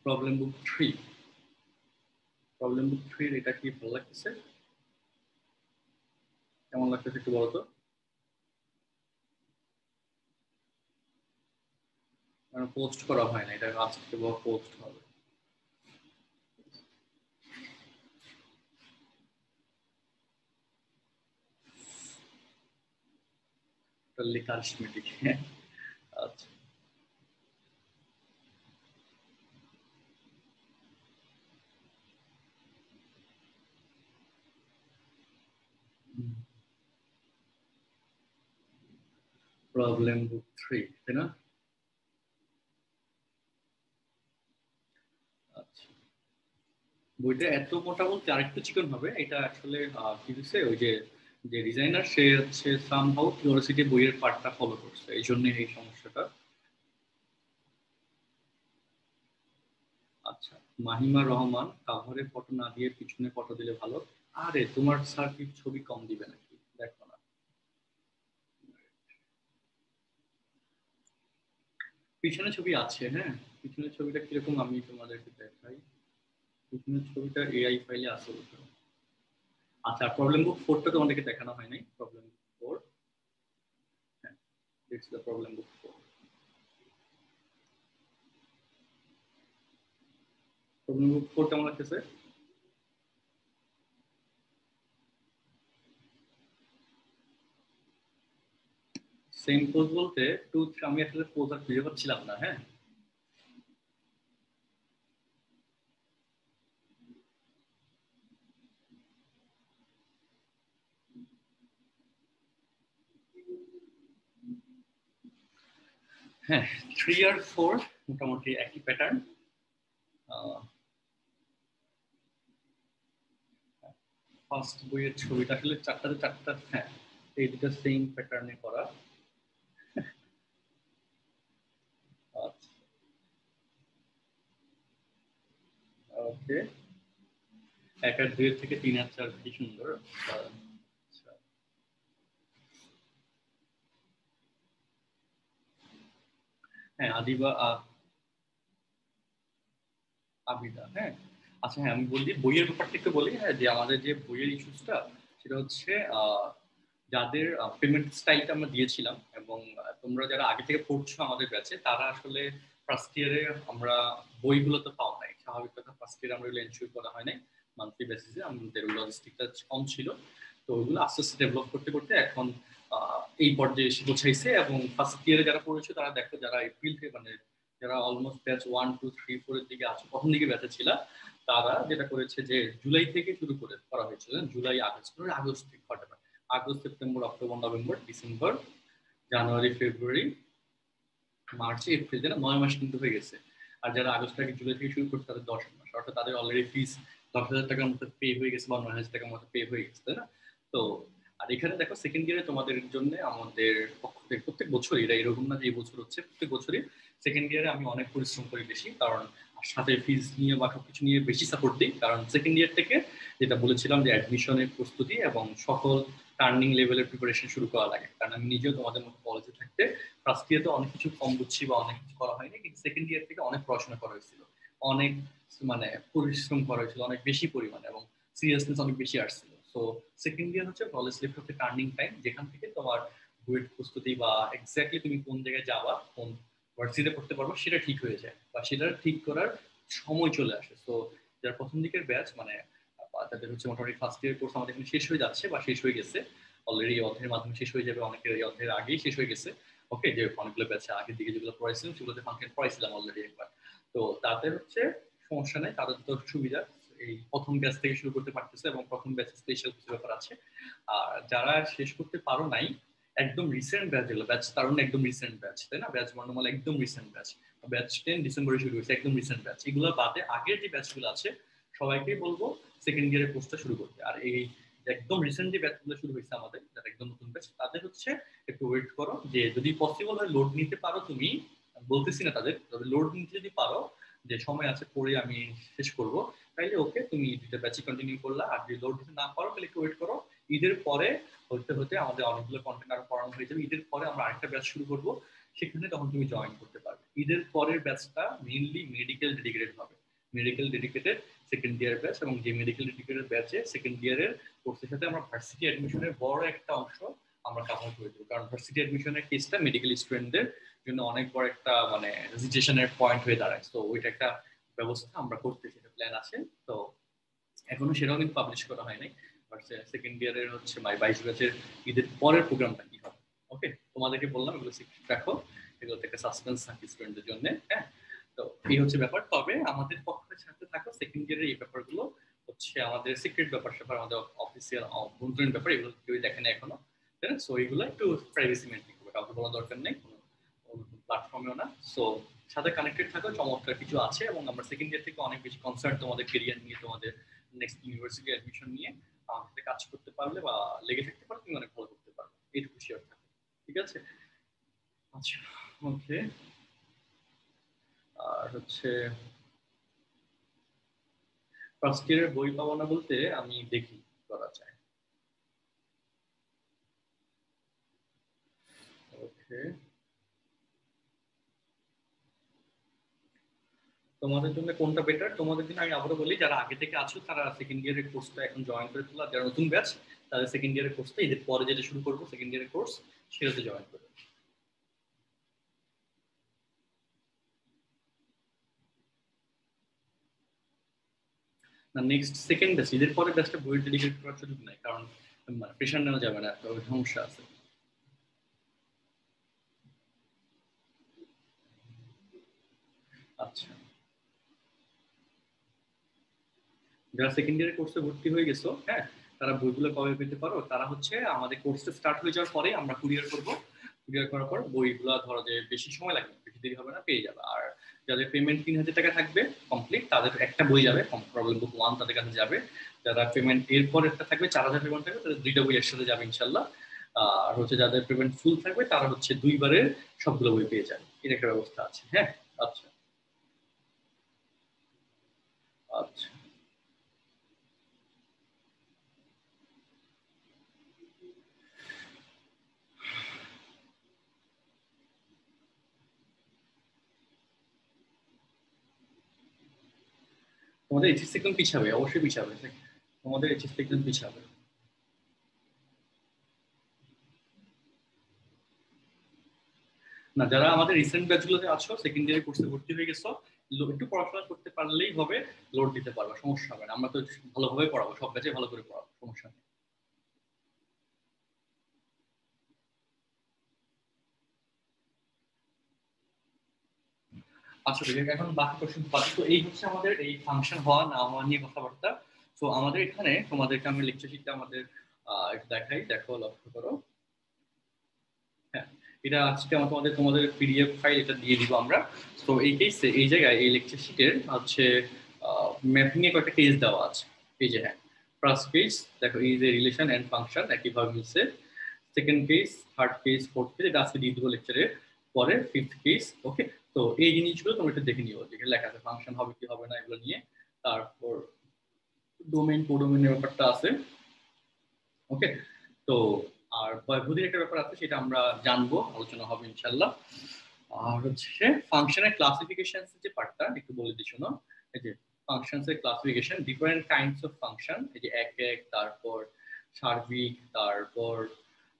A: প্রবলেম বুক 3। প্রবলেম বুক 3 এটা কি ভালো লাগতেছে? কেমন লাগতেছে একটু বলতো? পোস্ট করা হয় না, এটা আজ থেকে পোস্ট হবে। কারিশমেটিক, হ্যাঁ, আচ্ছা। প্রবলেম বুক 3, তাই না? বইটা এত মোটা বলতে আরেকটু চিকন হবে। এটা আসলে কি হচ্ছে, ওই যে যে ডিজাইনার সে হচ্ছে সামহাউ কিউরিওসিটি বইয়ের পার্টটা ফলো করছে, এই জন্য এই সমস্যাটা। আচ্ছা, মাহিমা রহমান, কাভারে ফটো না দিয়ে পিছনে ফটো দিলে ভালো। আরে তোমার স্যার কি ছবি কম দিবে নাকি, দেখো না। পিছনে ছবি আছে, হ্যাঁ, পিছনের ছবিটা কিরকম আমি তোমাদেরকে দেখাই। পিছনের ছবিটা এআই ফাইলে আছে বুঝছো? আচ্ছা, প্রবলেম বুক 4টা তোমাদেরকে দেখানো হয় নাই। প্রবলেম বুক 4, হ্যাঁ, it's the problem book 4। Problem book 4 কেমন লাগতেছে? সেম পোজ বলতে আমি আসলে পোজ আর খুঁজে পাচ্ছিলাম না, হ্যাঁ। হ্যাঁ, 3 আর 4 মোটামুটি একই প্যাটার্ন। ফার্স্ট বইয়ের ছবিটা আসলে চারটাতে চারটা, হ্যাঁ, এই দুটো সেম প্যাটার্নে করা। আচ্ছা, ওকে। 1 আর 2 থেকে 3 আর 4 কি সুন্দর। আচ্ছা, হ্যাঁ, আবিদা, হ্যাঁ। আচ্ছা, হ্যাঁ, আমি বলি বইয়ের ব্যাপারটা একটু বলি, হ্যাঁ, যে আমাদের যে বইয়ের ইস্যুসটা সেটা হচ্ছে যাদের পেমেন্ট স্টাইলটা আমরা দিয়েছিলাম, এবং তোমরা যারা আগে থেকে পড়ছো আমাদের ব্যাচে, তারা আসলে ফার্স্ট ইয়ারে আমরা বইগুলো তো পাও নাই, স্বাভাবিক কথা। ফার্স্ট ইয়ারে আমরা এগুলো এনশিওর করা হয় নাই মান্থলি বেসিসে, আমাদের লজিস্টিকটা কম ছিল। তো ওইগুলো আস্তে আস্তে ডেভেলপ করতে করতে এখন এই পর্যায়ে এসে পৌঁছাইছে। এবং ফার্স্ট ইয়ারে যারা পড়েছে তারা দেখো, যারা এপ্রিল থেকে মানে যারা অলমোস্ট ব্যাচ 1 2 3 4 এর দিকে আছে, প্রথম দিকে ব্যাচে ছিল, তারা যেটা করেছে যে জুলাই থেকে শুরু করা হয়েছিল। জুলাই আগস্ট, আগস্ট থেকে ঘটনা, August September October November December January February March April, যেটা 9 মাস কিন্তু হয়ে গেছে। আর যারা আগস্ট থেকে জুলাই থেকে শুরু করছে তাদের 10 মাস, অর্থাৎ তাদের অলরেডি ফিস 10,000 টাকার মতো পে হয়ে গেছে বা 9,000 টাকার মতো পে হয়ে গেছে, তাই না? তো আর এখানে দেখো সেকেন্ড ইয়ারে তোমাদের জন্য আমাদের পক্ষ থেকে প্রত্যেক বছরই, এটা এরকম না যে এই বছর হচ্ছে, প্রত্যেক বছরই সেকেন্ড ইয়ারে আমি অনেক পরিশ্রম করি বেশি, কারণ সাথে ফিজ নিয়ে বা সবকিছু নিয়ে বেশি সাপোর্ট দিই। কারণ সেকেন্ড ইয়ার থেকে যেটা বলেছিলাম যে অ্যাডমিশনের প্রস্তুতি এবং সকল টার্নিং লেভেলের প্রিপারেশন শুরু করা লাগে। কারণ আমি নিজেও তোমাদের মতো কলেজে থাকতে ফার্স্ট ইয়ারে তো অনেক কিছু কম বুঝছি বা অনেক কিছু করা হয়নি, কিন্তু সেকেন্ড ইয়ার থেকে অনেক পড়াশোনা করা হয়েছিল, অনেক মানে পরিশ্রম করা হয়েছিল অনেক বেশি পরিমাণে, এবং সিরিয়াসনেস অনেক বেশি আসছিল। সো সেকেন্ড ইয়ার হচ্ছে কলেজ লাইফ হচ্ছে টার্নিং টাইম, যেখান থেকে তোমার বুয়েট প্রস্তুতি বা এক্স্যাক্টলি তুমি কোন জায়গায় যাবা, কোন ভার্সিটিতে পড়তে পারবো সেটা ঠিক হয়ে যায়, বা সেটা ঠিক করার সময় চলে আসে। তো যারা প্রথম দিকের ব্যাচ মানে তাদের হচ্ছে মোটামুটি ফার্স্ট ইয়ার কোর্স আমাদের এখানে শেষ হয়ে যাচ্ছে বা শেষ হয়ে গেছে অলরেডি, অধ্যায়ের মাধ্যমে শেষ হয়ে যাবে, অনেকের এই অধ্যায়ের আগেই শেষ হয়ে গেছে। ওকে, যে অনেকগুলো ব্যাচে আগের দিকে যেগুলো পড়াইছিলাম সেগুলোতে ফাংশন পড়াইছিলাম অলরেডি একবার। তো তাদের হচ্ছে সমস্যা নেই, তাদের তো সুবিধা, এই প্রথম ব্যাচ থেকে শুরু করতে পারতেছে, এবং প্রথম ব্যাচে স্পেশাল কিছু ব্যাপার আছে। আর যারা শেষ করতে পারো নাই, একদম রিসেন্ট ব্যাচ, যেগুলো ব্যাচ তারুণ একদম রিসেন্ট ব্যাচ, তাই না? ব্যাচ বর্ণমালা একদম রিসেন্ট ব্যাচ, ব্যাচ 10 ডিসেম্বরে শুরু হয়েছে, একদম রিসেন্ট ব্যাচ। এগুলো বাদে আগের যে ব্যাচগুলো আছে সবাইকেই বলবো সেকেন্ড ইয়ারের কোর্সটা শুরু করতে। আর এই একদম রিসেন্ট যে ব্যাচগুলো শুরু হয়েছে আমাদের, যারা একদম নতুন ব্যাচ, তাদের হচ্ছে একটু ওয়েট করো, যে যদি পসিবল হয় লোড নিতে পারো তুমি, বলতেছি না তাদের, তবে লোড নিতে যদি পারো, যে সময় আছে পড়ে আমি শেষ করব, তাইলে ওকে, তুমি দুটো ব্যাচই কন্টিনিউ করলা। আর যদি লোড দিতে না পারো তাহলে একটু ওয়েট করো, ঈদের পরে হতে হতে আমাদের অনেকগুলো কন্টেন্ট আরো পড়ানো হয়ে যাবে। ঈদের পরে আমরা আরেকটা ব্যাচ শুরু করব, সেখানে তখন তুমি জয়েন করতে পারবে। ঈদের পরের ব্যাচটা মেইনলি মেডিকেল ডেডিকেটেড হবে, medical dedicated second year batch. এবং যে মেডিকেল ডেডিকেটেড ব্যাচে সেকেন্ড ইয়ারের কোর্সের সাথে আমরা ভার্সিটি অ্যাডমিশনের বড় একটা অংশ আমরা কাভার করে দেবো, কারণ ভার্সিটি অ্যাডমিশনের কেসটা মেডিকেল স্টুডেন্টদের জন্য অনেক বড় একটা মানে হেজিটেশনের পয়েন্ট হয়ে দাঁড়ায়। তো ওইটা একটা ব্যবস্থা আমরা করতেছি, প্ল্যান আছে। তো এখনো সেটাও কিন্তু পাবলিশ করা হয় নাই। সেকেন্ড ইয়ারের হচ্ছে 22 ব্যাচের ঈদের পরের প্রোগ্রামটা কি হবে, ওকে, তোমাদেরকে বললাম এগুলো সিক্রেট রাখো, এগুলো থেকে সাসপেন্স থাকে স্টুডেন্টদের জন্য, হ্যাঁ। তো এই হচ্ছে ব্যাপার, তবে আমাদের পক্ষের সাথে থাকো সেকেন্ড ইয়ারের এই ব্যাপারগুলো হচ্ছে আমাদের সিক্রেট ব্যাপার স্যাপার, আমাদের অফিসিয়াল অভ্যন্তরীণ ব্যাপার, এগুলো কেউ দেখে না এখনো, তাই না? সো এইগুলো একটু প্রাইভেসি মেনটেন করবে, কাউকে বলা দরকার নেই, কোনো প্ল্যাটফর্মেও না। সো সাথে কানেক্টেড থাকো, চমৎকার কিছু আছে। এবং আমরা সেকেন্ড ইয়ার থেকে অনেক বেশি কনসার্ন তোমাদের ক্যারিয়ার নিয়ে, তোমাদের নেক্সট ইউনিভার্সিটি অ্যাডমিশন নিয়ে আমার সাথে কাজ করতে পারলে বা লেগে থাকতে পারলে তুমি অনেক ভালো করতে পারবে, এইটুকু শিওর থাকো। ঠিক আছে? আচ্ছা, ওকে। আর হচ্ছে ফার্স্ট ইয়ারের বই পাবো না বলতে আমি দেখি করা যায়। ওকে, তোমাদের জন্য কোনটা বেটার? তোমাদের জন্য আমি আবারও বলি, যারা আগে থেকে আছো তারা সেকেন্ড ইয়ারের কোর্সটা এখন জয়েন করে ফেলো, যারা নতুন ব্যাচ তাদের সেকেন্ড ইয়ারের কোর্সটা এদের পরে যেটা শুরু করবো সেকেন্ড ইয়ারের কোর্স, সেটাতে জয়েন করবে। না, নেক্সট সেকেন্ড ব্যাচ, এদের পরে ব্যাচটা বইয়ের ডেডিকেট করার সুযোগ নাই, কারণ প্রেশার নেওয়া যাবে না, একটা সমস্যা আছে। আচ্ছা, যারা সেকেন্ড ইয়ারের কোর্সে ভর্তি হয়ে গেছো, হ্যাঁ, তারা বইগুলো কবে পেতে পারো? তারা হচ্ছে আমাদের কোর্সটা স্টার্ট হয়ে যাওয়ার পরে আমরা কুরিয়ার করবো, কুরিয়ার করার পর বইগুলো ধরো যে বেশি সময় লাগবে, বেশি দেরি হবে না, পেয়ে যাবে। আর যাদের পেমেন্ট 3000 টাকা থাকবে কমপ্লিট, তাদের একটা বই যাবে, প্রবলেম বুক 1 তাদের কাছে যাবে। যারা পেমেন্ট এরপর একটা থাকবে 4000 পেমেন্ট থাকবে, তাদের 2টা বই একসাথে যাবে ইনশাল্লাহ। আর হচ্ছে যাদের পেমেন্ট ফুল থাকবে তারা হচ্ছে 2বারের সবগুলো বই পেয়ে যাবে, এর একটা ব্যবস্থা আছে। হ্যাঁ, আচ্ছা আচ্ছা। তোমাদের এইচএসসি একদম পিছাবে, অবশ্যই পিছাবে, তোমাদের এইচএসসি একদম পিছাবে। না, যারা আমাদের রিসেন্ট ব্যাচগুলোতে আছো, সেকেন্ড ইয়ার কোর্সে ভর্তি হয়ে গেছো, একটু পড়াশোনা করতে পারলেই হবে, লোড দিতে পারবে, সমস্যা হবে না। আমরা তো ভালোভাবে পড়াবো, সব ব্যাচে ভালো করে পড়াবো, সমস্যা নেই। আচ্ছা ঠিক আছে, এখন বাকি কোশ্চেন বাকি তো এই হচ্ছে আমাদের এই ফাংশন হওয়া না হওয়া নিয়ে কথাবার্তা। তো আমাদের এখানে তোমাদেরকে আমি লেকচার শিটটা আমাদের একটু দেখাই, দেখো, লক্ষ্য করো। হ্যাঁ, এটা আজকে আমরা তোমাদের পিডিএফ ফাইল এটা দিয়ে দিব আমরা। তো এই কেসে এই জায়গায় এই লেকচার শিটের হচ্ছে ম্যাপিং এ কয়েকটা কেস দেওয়া আছে। এই যে হ্যাঁ, ফার্স্ট কেস দেখো, এই যে রিলেশন এন্ড ফাংশন একইভাবে মিলছে। Second case, third case, fourth case, এটা আজকে দিয়ে দিব লেকচারের পরে, ফিফথ কেস। ওকে, তো এই জিনিসগুলো তোমরা একটু দেখে নিও, যেখানে লেখা আছে ফাংশন হবে কি হবে না এগুলো নিয়ে। তারপর ডোমেইন কোডোমেইনের ব্যাপারটা আছে। ওকে, তো আর বয়বধির একটা ব্যাপার আছে, সেটা আমরা জানবো, আলোচনা হবে ইনশাল্লাহ। আর হচ্ছে ফাংশনের ক্লাসিফিকেশন যে পার্টটা একটু বলে দিই, শোনো। এই যে ফাংশনস এর classification, different kinds of function, এই যে এক, তারপর সার্বিক, তারপর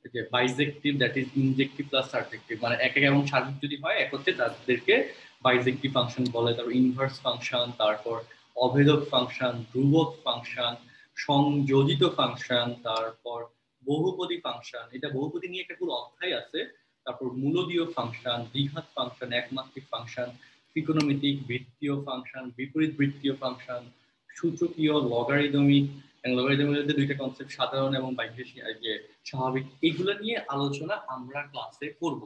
A: এই যে bijective, that is injective plus surjective, মানে এক এবং সার্বিক যদি হয় এক হচ্ছে, তাদেরকে বাইজেক্টিভ ফাংশন বলে। তারপর ইনভার্স ফাংশন, তারপর অভেদক ফাংশন, ধ্রুবক ফাংশন, সংযোজিত ফাংশন, তারপর বহুপদী ফাংশন, এটা বহুপদী নিয়ে একটা পুরো অধ্যায় আছে। তারপর মূলদীয় ফাংশন, দ্বিঘাত ফাংশন, একমাত্রিক ফাংশন, ত্রিকোণমিতিক, বৃত্তীয় ফাংশন, বিপরীত বৃত্তীয় ফাংশন, সূচকীয়, লগারিদমিক। লগারিদমের মধ্যে দুইটা কনসেপ্ট, সাধারণ এবং যে স্বাভাবিক, এগুলো নিয়ে আলোচনা আমরা ক্লাসে করব।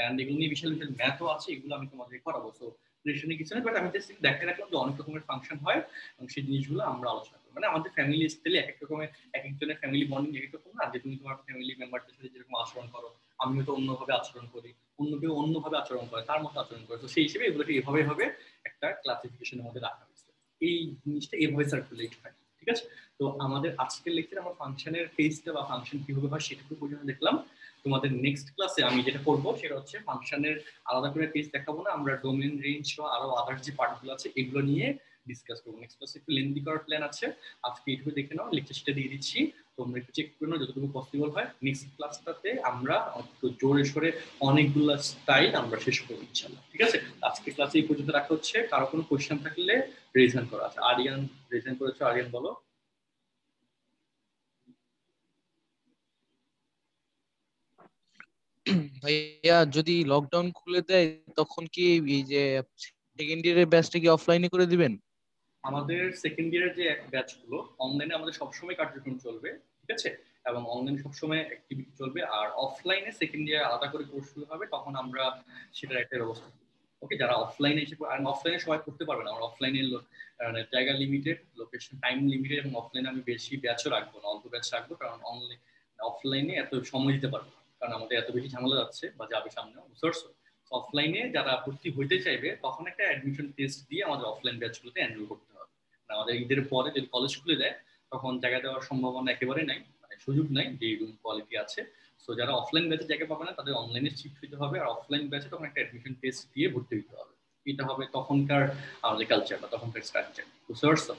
A: এন্ড এগুলো নিয়ে বিশাল বিশাল ম্যাথও আছে, এগুলো আমি তোমাদের করাবো। সো প্রেশনে কিছু না, বাট আমি জাস্ট দেখে রাখলাম যে অনেক রকমের ফাংশন হয়, এবং সেই জিনিসগুলো আমরা আলোচনা করবো। মানে আমাদের ফ্যামিলি স্টাইলে এক এক রকমের, এক একজনের ফ্যামিলি বন্ডিং এক এক রকম না, যে তুমি তোমার ফ্যামিলি মেম্বারদের সাথে যেরকম আচরণ করো, আমি হয়তো অন্যভাবে আচরণ করি, অন্য কেউ অন্যভাবে আচরণ করে, তার মতো আচরণ করে। তো সেই হিসেবে এগুলোকে এভাবে হবে একটা ক্লাসিফিকেশনের মধ্যে রাখা হয়েছে, এই জিনিসটা এভাবে সার্কুলেট হয়। ঠিক আছে? তো আমাদের আজকের লেকচারে আমরা ফাংশনের ফেজটা বা ফাংশন কিভাবে হয় সেটুকু পর্যন্ত দেখলাম। তোমাদের নেক্সট ক্লাসে আমি যেটা করবো সেটা হচ্ছে ফাংশনের আলাদা করে পেজ দেখাবো না, আমরা ডোমেইন রেঞ্জ সহ আরো আদার্স যে পার্টগুলো আছে এগুলো নিয়ে ডিসকাস করবো। নেক্সট ক্লাসে একটু লেন্দি করার প্ল্যান আছে, আজকে এইটুকু দেখে নাও, লেকচারটা দিয়ে দিচ্ছি, তোমরা একটু চেক করে নাও যতটুকু পসিবল হয়। নেক্সট ক্লাসটাতে আমরা একটু জোরে সোরে অনেকগুলো স্টাইল আমরা শেষ করবো ইনশাআল্লাহ। ঠিক আছে? আজকে ক্লাসে এই পর্যন্ত রাখা হচ্ছে, কারো কোনো কোয়েশ্চেন থাকলে রেজ হ্যান্ড করা আছে। আরিয়ান রেজ হ্যান্ড করেছো, আরিয়ান বলো।
C: ভাইয়া যদি লকডাউন খুলে দেয় তখন কি এই যে সেকেন্ড ইয়ারের ব্যাচটা কি অফলাইনে করে দিবেন?
A: আমাদের সেকেন্ড ইয়ারের যে ব্যাচ গুলো অনলাইনে আমাদের সবসময় কার্যক্রম চলবে, ঠিক আছে, এবং অনলাইনে সবসময় অ্যাক্টিভিটি চলবে। আর অফলাইনে সেকেন্ড ইয়ার আলাদা করে কোর্স শুরু হবে, তখন আমরা সেটার একটা ব্যবস্থা করব। ওকে, যারা অফলাইনে এসে আর অফলাইনে সবাই করতে পারবে না, আমার অফলাইনে জায়গা লিমিটেড, লোকেশন টাইম লিমিটেড, এবং অফলাইনে আমি বেশি ব্যাচও রাখবো না, অল্প ব্যাচ রাখবো, কারণ অনলাইন অফলাইনে এত সময় দিতে পারবো না, কারণ আমাদের এত বেশি ঝামেলা যাচ্ছে বা যাবে সামনে বুঝতে। অফলাইনে যারা ভর্তি হইতে চাইবে তখন একটা অ্যাডমিশন টেস্ট দিয়ে আমাদের অফলাইন ব্যাচগুলোতে এনরোল করতে হবে। আমাদের ঈদের পরে যদি কলেজ খুলে দেয় তখন জায়গা দেওয়ার সম্ভাবনা একেবারে নাই, মানে সুযোগ নাই যে রুম কোয়ালিটি আছে। সো যারা অফলাইন ব্যাচে জায়গা পাবে না তাদের অনলাইনে শিফট হতে হবে, আর অফলাইন ব্যাচে তখন একটা অ্যাডমিশন টেস্ট দিয়ে ভর্তি হতে হবে। এটা হবে তখনকার আমাদের কালচার বা তখনকার স্ট্রাকচার, বুঝতে পারছো?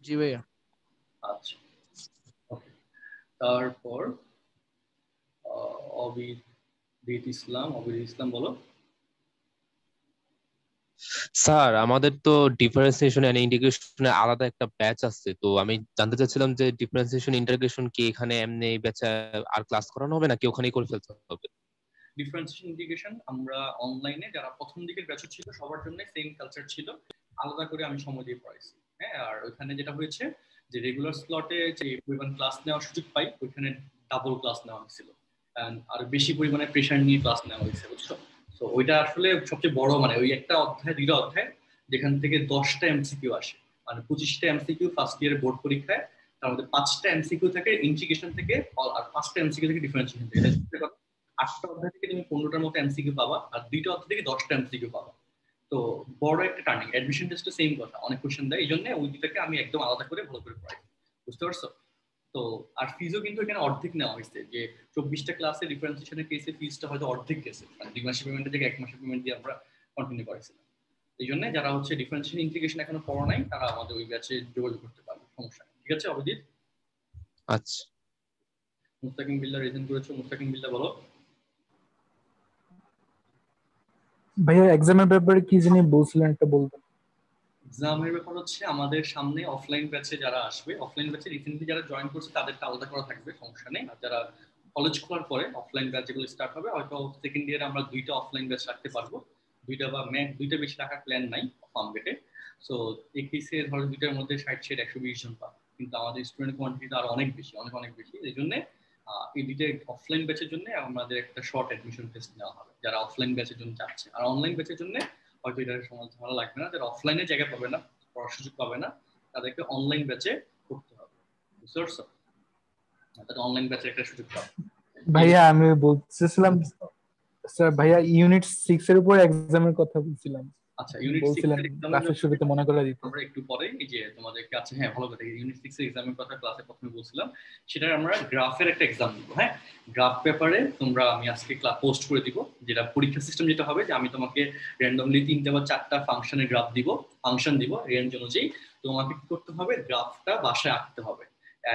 C: জি ভাইয়া।
A: আচ্ছা, ওকে। তারপর অবিদিত ইসলাম বলো।
D: স্যার আমাদের তো ডিফারেন্সিয়েশন এন্ড ইন্টিগ্রেশনের আলাদা একটা ব্যাচ আছে, তো আমি জানতে চাচ্ছিলাম যে ডিফারেন্সিয়েশন ইন্টিগ্রেশন কি এখানে এমনি এই ব্যাচে আর ক্লাস করানো হবে নাকি ওখানেই করে ফেলতে হবে?
A: ডিফারেন্সিয়েশন ইন্টিগ্রেশন আমরা অনলাইনে যারা প্রথম দিকের ব্যাচ ছিল সবার জন্য সেম কালচার ছিল, আলাদা করে আমি সময় দিয়ে পড়াইছি। হ্যাঁ, আর ওইখানে যেটা হয়েছে যে রেগুলার স্লটে যে পরিমাণ ক্লাস নেওয়ার সুযোগ পাই ওইখানে ডাবল ক্লাস নেওয়া হয়েছিল, আর বেশি পরিমাণে প্রেশার নিয়ে ক্লাস নেওয়া হয়েছে, বুঝছো? তো ওইটা আসলে সবচেয়ে বড়, মানে ওই একটা অধ্যায় 2টা অধ্যায় যেখান থেকে 10টা এমসিকিউ আসে, মানে 25টা এমসিকিউ ফার্স্ট ইয়ারের বোর্ড পরীক্ষায়, তার মধ্যে 5টা এমসিকিউ থাকে ইন্টিগ্রেশন থেকে, আর 5টা এমসিকিউ থেকে ডিফারেন্সিয়েশন থেকে। 8টা অধ্যায় থেকে তুমি 15টার মতো এমসিকিউ পাবা, আর 2টা অধ্যায় থেকে 10টা এমসিকিউ পাবা। তো বড় একটা টার্নিং। অ্যাডমিশন টেস্টে সেম কথা, অনেক কোশ্চেন দেয়, এই জন্য ওই দুটাকে আমি একদম আলাদা করে ভালো করে পড়াই, বুঝতে পারছো? তো আর ফিজও কিন্তু এখানে অর্ধেক নেওয়া হয়েছে, যে 24টা ক্লাসে ডিফারেন্সিয়েশনের কেসে ফিজটা হয়তো অর্ধেক গেছে, মানে 2 মাসের পেমেন্টের জায়গায় 1 মাসের পেমেন্ট দিয়ে আমরা কন্টিনিউ করেছিলাম। এই জন্য যারা হচ্ছে ডিফারেন্সিয়েশন ইন্টিগ্রেশন এখনো পড়া নাই তারা আমাদের ওই ব্যাচে যোগাযোগ করতে পারবে, সমস্যা নেই। ঠিক আছে অভিজিৎ?
D: আচ্ছা
A: মুস্তাকিম বিল্লাহ রেজেন্ট করেছো, মুস্তাকিম বিল্লাহ বলো।
E: ভাইয়া এক্সামের ব্যাপারে কি জানি বলছিলেন, একটা বলবেন?
A: এক্সামের ব্যাপার হচ্ছে আমাদের সামনে অফলাইন ব্যাচে যারা আসবে, অফলাইন ব্যাচে রিসেন্টলি যারা জয়েন করছে তাদেরটা আলাদা করা থাকবে, সমস্যা নেই। আর যারা কলেজ খোলার পরে অফলাইন ব্যাচ যেগুলো স্টার্ট হবে, হয়তো সেকেন্ড ইয়ারে আমরা 2টা অফলাইন ব্যাচ রাখতে পারবো, 2টা বা ম্যাক 2টা বেশি রাখার প্ল্যান নাই ফার্ম গেটে। সো এই কেসে ধরো 2টার মধ্যে 60-120 জন পাবে, কিন্তু আমাদের স্টুডেন্ট কোয়ান্টিটি আরো অনেক বেশি, অনেক বেশি। এই জন্য এই 2টা অফলাইন ব্যাচের জন্য আমাদের একটা শর্ট অ্যাডমিশন টেস্ট নেওয়া হবে যারা অফলাইন ব্যাচের জন্য যাচ্ছে। আর অনলাইন ব্যাচের জন্য হয়তো এটার সমাধান ভালো লাগবে না, যারা অফলাইনে জায়গা পাবে না, পড়ার সুযোগ পাবে না, তাদেরকে অনলাইন ব্যাচে করতে হবে, বুঝতে পারছো? তাদের অনলাইন ব্যাচে একটা সুযোগ পাবে।
E: ভাইয়া আমি বলছিলাম স্যার, ভাইয়া ইউনিট 6 এর উপর এক্সামের কথা বলছিলাম।
A: আচ্ছা, ইউনিট 6
E: বলছিলেন
A: এর এক্সামের
E: ক্লাসের শুরুতে মনে করে দিতে।
A: আমরা একটু পরে এই যে তোমাদের কাছে, হ্যাঁ ভালো কথা, ইউনিট 6 এর এক্সামের কথা ক্লাসে প্রথমে বলছিলাম, সেটা আমরা গ্রাফের একটা এক্সাম দিব। হ্যাঁ, গ্রাফ পেপারে তোমরা আমি আজকে ক্লাস পোস্ট করে দিব, যেটা পরীক্ষা সিস্টেম যেটা হবে যে আমি তোমাকে র্যান্ডমলি 3টে বা 4টা ফাংশনের গ্রাফ দিব, ফাংশন দিব রেঞ্জ অনুযায়ী। তোমাকে কি করতে হবে, গ্রাফটা বাসায় আঁকতে হবে,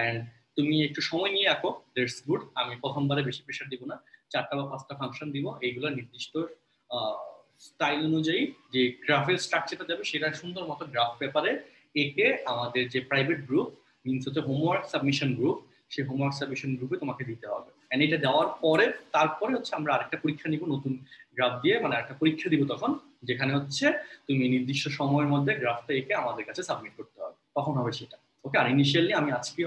A: এন্ড তুমি একটু সময় নিয়ে আঁকো, দ্যাটস গুড। আমি প্রথমবারে বেশি প্রেশার দিব না, 4টা বা 5টা ফাংশন দিব, এইগুলো নির্দিষ্ট স্টাইল অনুযায়ী যে গ্রাফের স্ট্রাকচারটা যাবে সেটা সুন্দর মতো গ্রাফ পেপারে এঁকে আমাদের যে প্রাইভেট গ্রুপ মিনস হচ্ছে হোমওয়ার্ক সাবমিশন গ্রুপ, সেই হোমওয়ার্ক সাবমিশন গ্রুপে তোমাকে দিতে হবে। এন্ড এটা দেওয়ার পরে তারপরে হচ্ছে আমরা আরেকটা পরীক্ষা নিব নতুন গ্রাফ দিয়ে, মানে একটা পরীক্ষা দিব তখন, যেখানে হচ্ছে তুমি নির্দিষ্ট সময়ের মধ্যে গ্রাফটা এঁকে আমাদের কাছে সাবমিট করতে হবে, তখন হবে সেটা। ওকে, আর ইনিশিয়ালি আমি আজকে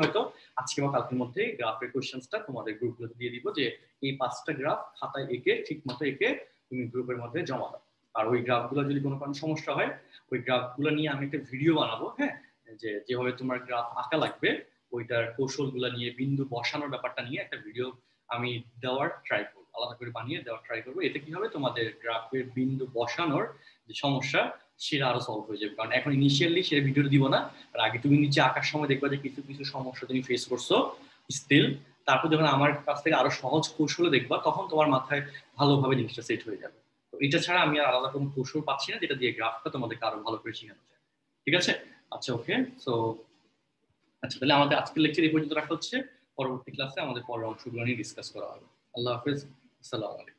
A: বা কালকের মধ্যে গ্রাফের কোশ্চেন্সটা তোমাদের গ্রুপগুলোতে দিয়ে দিব, যে এই 5টা গ্রাফ খাতায় এঁকে ঠিক মতো এঁকে তুমি গ্রুপের মধ্যে জমা দাও। আর ওই গ্রাফগুলো যদি কোনো সমস্যা হয়, ওই গ্রাফগুলো নিয়ে আমি একটা ভিডিও বানাবো, হ্যাঁ, যে যেভাবে তোমার গ্রাফ আঁকা লাগবে ওইটার কৌশলগুলো নিয়ে, বিন্দু বসানোর ব্যাপারটা নিয়ে একটা ভিডিও আমি দেওয়ার ট্রাই করবো, আলাদা করে বানিয়ে দেওয়ার ট্রাই করবো। এতে কি হবে, তোমাদের গ্রাফের বিন্দু বসানোর যে সমস্যা সেটা আরো সলভ হয়ে যাবে, কারণ এখন ইনিশিয়ালি সে ভিডিও দিব না, আর আগে তুমি নিচে আঁকার সময় দেখবা যে কিছু কিছু সমস্যা তুমি ফেস করছো স্টিল, তারপর যখন আমার কাছ থেকে আরো সহজ কৌশলে দেখবা তখন তোমার মাথায় ভালোভাবে জিনিসটা সেট হয়ে যাবে। তো এটা ছাড়া আমি আর আলাদা কোনো কৌশল পাচ্ছি না যেটা দিয়ে গ্রাফটা তোমাদেরকে আরো ভালো করে শেখানো যায়। ঠিক আছে? আচ্ছা, ওকে। সো আচ্ছা, তাহলে আমাদের আজকের লেকচার এই পর্যন্ত রাখা হচ্ছে, পরবর্তী ক্লাসে আমাদের পরের অংশগুলো নিয়ে ডিসকাস করা হবে। আল্লাহ হাফেজ, আসসালামু আলাইকুম।